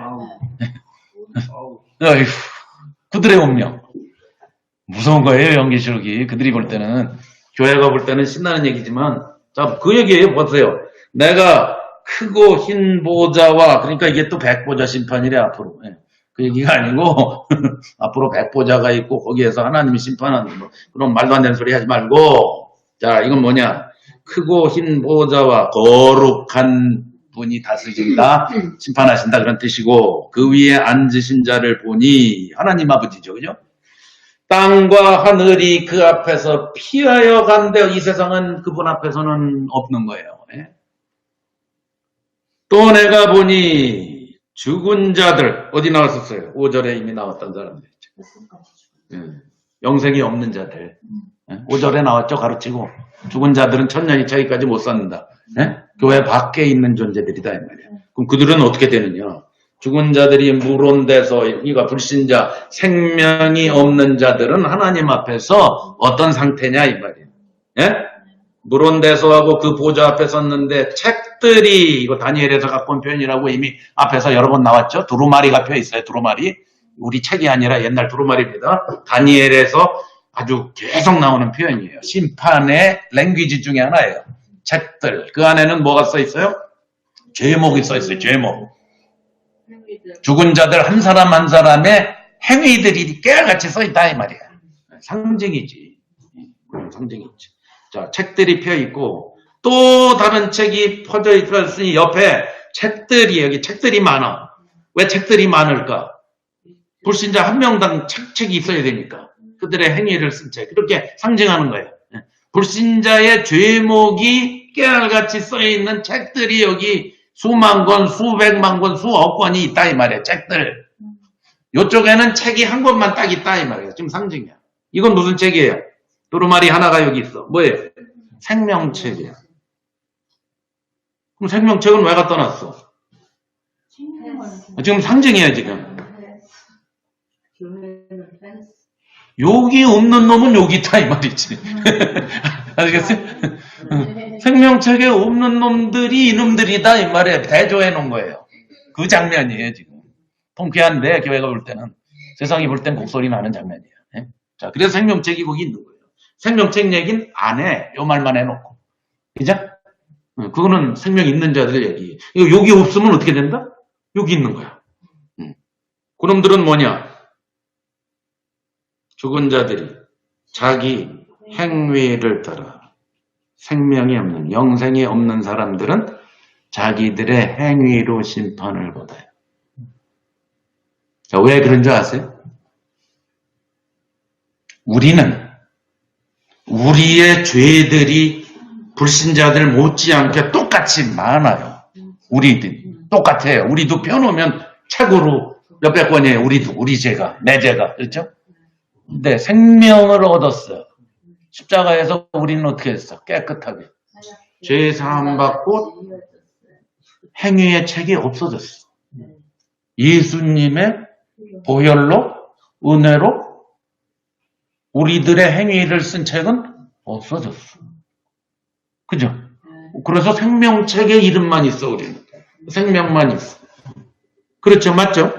그들의 운명. 무서운 거예요, 연기실록이. 그들이 볼 때는, 교회가 볼 때는 신나는 얘기지만, 자, 그 얘기예요. 보세요. 내가 크고 흰 보좌와, 그러니까 이게 또 백보좌 심판이래, 앞으로. 그 얘기가 아니고, 앞으로 백보좌가 있고, 거기에서 하나님이 심판하는 거. 그럼 말도 안 되는 소리 하지 말고, 자, 이건 뭐냐. 크고 흰 보좌와 거룩한 분이 다스리신다, 심판하신다, 그런 뜻이고, 그 위에 앉으신 자를 보니, 하나님 아버지죠, 그죠? 땅과 하늘이 그 앞에서 피하여 간대요. 이 세상은 그분 앞에서는 없는 거예요. 또 내가 보니 죽은 자들, 어디 나왔었어요? 5절에 이미 나왔던 사람들 있죠. 영생이 없는 자들. 5절에 나왔죠, 가르치고. 죽은 자들은 천년이 차기까지 못 쌓는다. 교회 밖에 있는 존재들이다, 이 말이야. 그럼 그들은 어떻게 되느냐? 죽은 자들이 물온데서, 이가 불신자, 생명이 없는 자들은 하나님 앞에서 어떤 상태냐, 이 말이에요. 무론대소하고 그 보좌 앞에 섰는데 책들이, 이거 다니엘에서 갖고 온 표현이라고 이미 앞에서 여러 번 나왔죠. 두루마리가 펴 있어요. 두루마리. 우리 책이 아니라 옛날 두루마리입니다. 다니엘에서 아주 계속 나오는 표현이에요. 심판의 랭귀지 중에 하나예요. 책들. 그 안에는 뭐가 써 있어요? 죄목이 써 있어요. 죄목. 죽은 자들 한 사람 한 사람의 행위들이 깨알같이 써 있다 이 말이야. 상징이지. 상징이지. 자, 책들이 펴 있고 또 다른 책이 퍼져 있었으니 옆에 책들이, 여기 책들이 많아. 왜 책들이 많을까? 불신자 한 명당 책이 있어야 되니까. 그들의 행위를 쓴 책. 그렇게 상징하는 거예요. 불신자의 죄목이 깨알같이 써 있는 책들이 여기 수만 권, 수백만 권, 수억 권이 있다 이 말이에요. 책들. 이쪽에는 책이 한 권만 딱 있다 이 말이에요. 지금 상징이야. 이건 무슨 책이에요? 두루마리 하나가 여기 있어. 뭐예요? 생명책이야. 그럼 생명책은 왜 갖다 놨어? 지금 상징이에요, 지금. 여기 없는 놈은 여기 있다, 이 말이지. 알겠어요? 생명책에 없는 놈들이 이놈들이다, 이 말에 대조해 놓은 거예요. 그 장면이에요, 지금. 통쾌한데, 교회가 볼 때는. 세상이 볼 땐 곡소리 나는 장면이에요. 예? 자, 그래서 생명책이 거기 있는 거예요. 생명책 얘기는 안 해. 요 말만 해놓고. 그죠? 그거는 생명 있는 자들 얘기. 이거 여기 없으면 어떻게 된다? 여기 있는 거야. 그놈들은 뭐냐? 죽은 자들이 자기 행위를 따라 생명이 없는, 영생이 없는 사람들은 자기들의 행위로 심판을 받아요. 자, 왜 그런 줄 아세요? 우리의 죄들이 불신자들 못지않게 똑같이 많아요. 우리들이 똑같아요. 우리도 펴놓으면 책으로 몇백 권이에요. 우리 죄가, 내 죄가. 그렇죠? 근데 생명을 얻었어요. 십자가에서 우리는 어떻게 했어? 깨끗하게. 죄 사함 받고 행위의 책이 없어졌어. 예수님의 보혈로, 은혜로 우리들의 행위를 쓴 책은 없어졌어. 그죠? 그래서 생명책에 이름만 있어, 우리는. 생명만 있어. 그렇죠? 맞죠?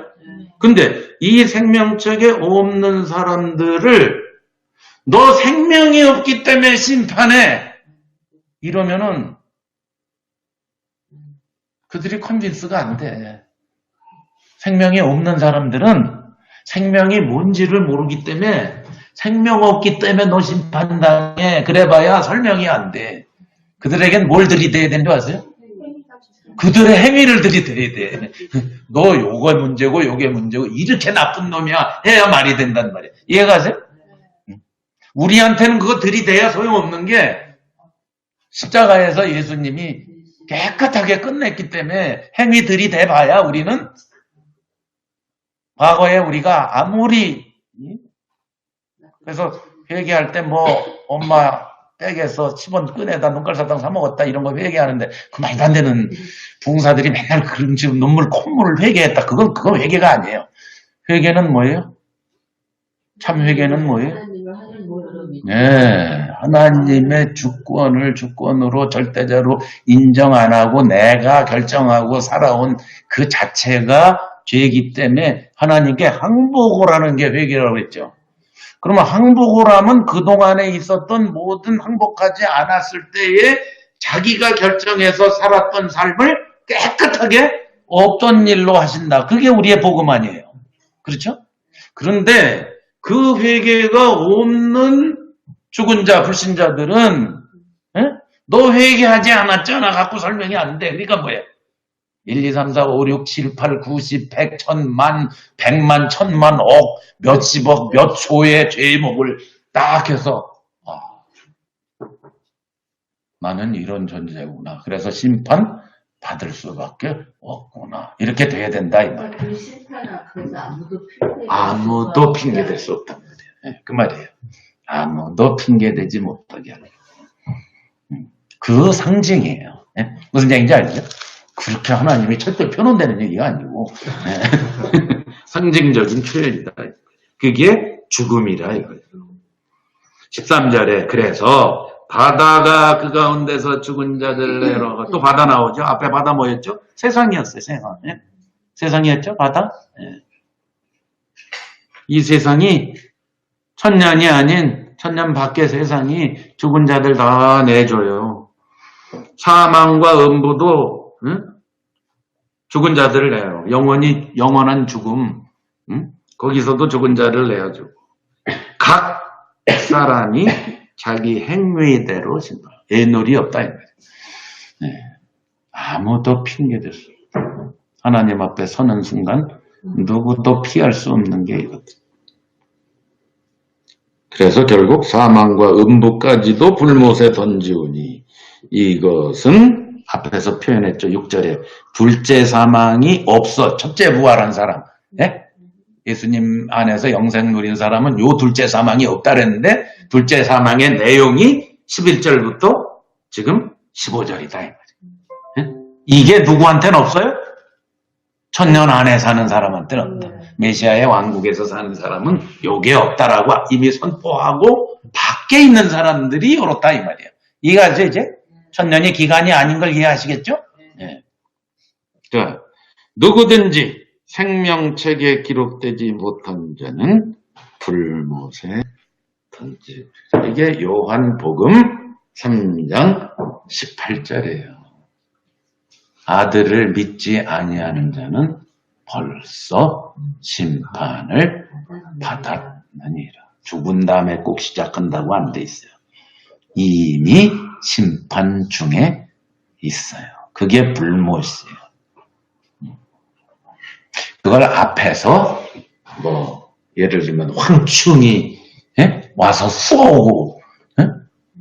근데 이 생명책에 없는 사람들을 너 생명이 없기 때문에 심판해. 이러면은 그들이 컨빈스가 안 돼. 생명이 없는 사람들은 생명이 뭔지를 모르기 때문에 생명 없기 때문에 너 심판당해. 그래봐야 설명이 안 돼. 그들에겐 뭘 들이대야 되는 줄 아세요? 그들의 행위를 들이대야 돼. 너 요거 문제고 요게 문제고 이렇게 나쁜 놈이야 해야 말이 된단 말이야. 이해가세요? 우리한테는 그거 들이대야 소용없는 게 십자가에서 예수님이 깨끗하게 끝냈기 때문에 행위 들이대봐야 우리는 과거에 우리가 아무리 그래서 회개할 때 뭐 엄마 백에서 10원 꺼내다 눈깔사탕 사 먹었다 이런 거 회개하는데 그 말도 안 되는 붕사들이 맨날 그런 지금 눈물 콧물을 회개했다. 그건 회개가 아니에요. 회개는 뭐예요? 참 회개는 뭐예요? 네, 하나님의 주권으로 절대적으로 인정 안 하고 내가 결정하고 살아온 그 자체가 죄이기 때문에 하나님께 항복을 하는 게 회개라고 했죠. 그러면 항복을 하면 그동안에 있었던 모든 항복하지 않았을 때에 자기가 결정해서 살았던 삶을 깨끗하게 없던 일로 하신다. 그게 우리의 복음 아니에요. 그렇죠? 그런데 그 회개가 없는 죽은 자, 불신자들은 너 회개하지 않았잖아 갖고 설명이 안 돼. 그러니까 뭐예요? 1, 2, 3, 4, 5, 6, 7, 8, 9, 10, 100, 1000만, 100만, 1000만, 억, 몇십억, 몇 조의 죄목을 딱 해서 나는 이런 존재구나. 그래서 심판 받을 수밖에 없구나. 이렇게 돼야 된다 이 말이에요. 그 심판 앞에서 아무도 핑계댈 수 없단 말이에요. 그 말이에요. 아무도 핑계대지 못하게 하는 그 상징이에요. 무슨 얘기인지 알죠? 그렇게 하나님이 절대 편원되는 얘기가 아니고 상징적인 표현이다. 그게 죽음이라 이거예요. 13절에 그래서 바다가 그 가운데서 죽은 자들 내려가. 또 바다 나오죠. 앞에 바다 뭐였죠? 세상이었어요. 세상. 예? 세상이었죠. 바다. 예. 이 세상이 천년이 아닌 천년 밖의 세상이 죽은 자들 다 내줘요. 사망과 음부도 죽은 자들을 내요. 영원한 죽음. 거기서도 죽은 자를 내어주고. 각 사람이 자기 행위대로 심판. 애놀이 없다. 이 말이에요. 네. 아무도 핑계댈 수 없다. 하나님 앞에 서는 순간 누구도 피할 수 없는 게 이거든. 그래서 결국 사망과 음부까지도 불못에 던지우니 이것은 앞에서 표현했죠. 6절에 둘째 사망이 없어. 첫째 부활한 사람. 예? 예수님 안에서 영생 누린 사람은 요 둘째 사망이 없다 그랬는데 둘째 사망의 내용이 11절부터 지금 15절이다. 이 말이에요. 예? 이게 누구한테는 없어요? 천년 안에 사는 사람한테는 없다. 메시아의 왕국에서 사는 사람은 요게 없다라고 이미 선포하고 밖에 있는 사람들이 요렇다 이 말이에요. 이해가죠 이제? 천년이 기간이 아닌 걸 이해하시겠죠? 예. 자, 누구든지 생명책에 기록되지 못한 자는 불못에 던지리라. 이게 요한복음 3장 18절이에요. 아들을 믿지 아니하는 자는 벌써 심판을 받았느니라. 죽은 다음에 꼭 시작한다고 안 돼 있어요. 이미 심판 중에 있어요. 그게 불못이에요. 그걸 앞에서 뭐 예를 들면 황충이 와서 쏘고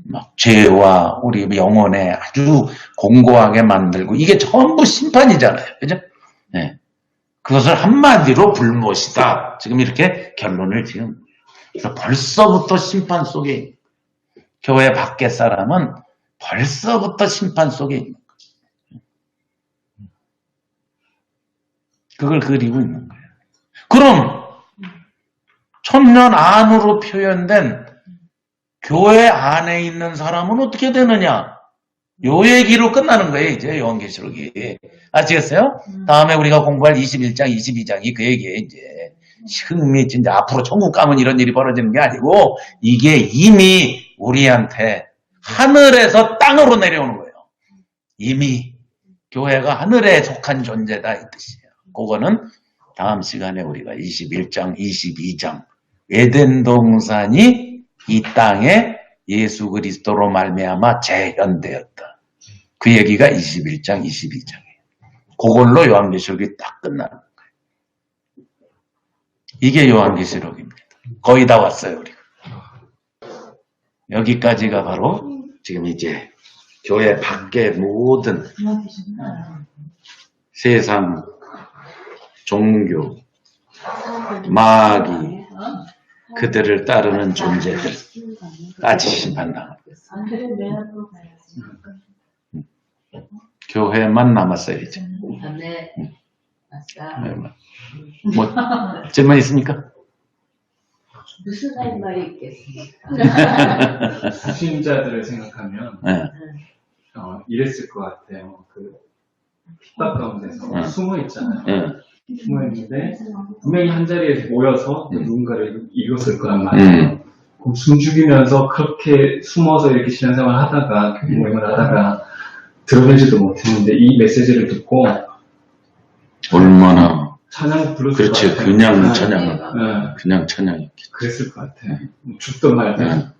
막 죄와 우리 영혼에 아주 공고하게 만들고 이게 전부 심판이잖아요. 그죠? 네. 그것을 한마디로 불못이다. 지금 이렇게 결론을 지은 거예요. 그래서 벌써부터 심판 속에 있는 거예요. 교회 밖의 사람은 벌써부터 심판 속에 있는 거예요. 그걸 그리고 있는 거예요. 그럼 천년 안으로 표현된 교회 안에 있는 사람은 어떻게 되느냐? 요 얘기로 끝나는 거예요, 이제, 요한계시록이. 아시겠어요? 다음에 우리가 공부할 21장, 22장이 그 얘기예요, 이제. 진짜 앞으로 천국 가면 이런 일이 벌어지는 게 아니고, 이게 이미 우리한테 하늘에서 땅으로 내려오는 거예요. 이미 교회가 하늘에 속한 존재다, 이 뜻이에요. 그거는 다음 시간에 우리가 21장, 22장, 에덴 동산이 이 땅에 예수 그리스도로 말미암아 재현되었다. 그 얘기가 21장, 22장이에요. 그걸로 요한계시록이 딱 끝나는 거예요. 이게 요한계시록입니다. 거의 다 왔어요, 우리가. 여기까지가 바로 지금 이제 교회 밖의 모든 세상, 종교, 마귀, 그들을 따르는 존재들까지 심판당합니다. 교회만 남았어요, 이제. 네. 뭐, 질문 있습니까? 무슨 할 말이 있겠습니까? 수신자들을 생각하면 네. 이랬을 것 같아요. 그 핍박 가운데서 숨어 있잖아요. 숨어 있는데 분명히 한 자리에 모여서 누군가를 이뤘을 거란 말이에요. 그럼 숨죽이면서 그렇게 숨어서 이렇게 신앙생활 하다가 모임을 하다가 드러내지도 못했는데 이 메시지를 듣고 얼마나 찬양 불렀을 그렇지, 것 같아요. 그냥 찬양을 그냥 찬양했겠지. 그랬을 것 같아요. 죽던 말든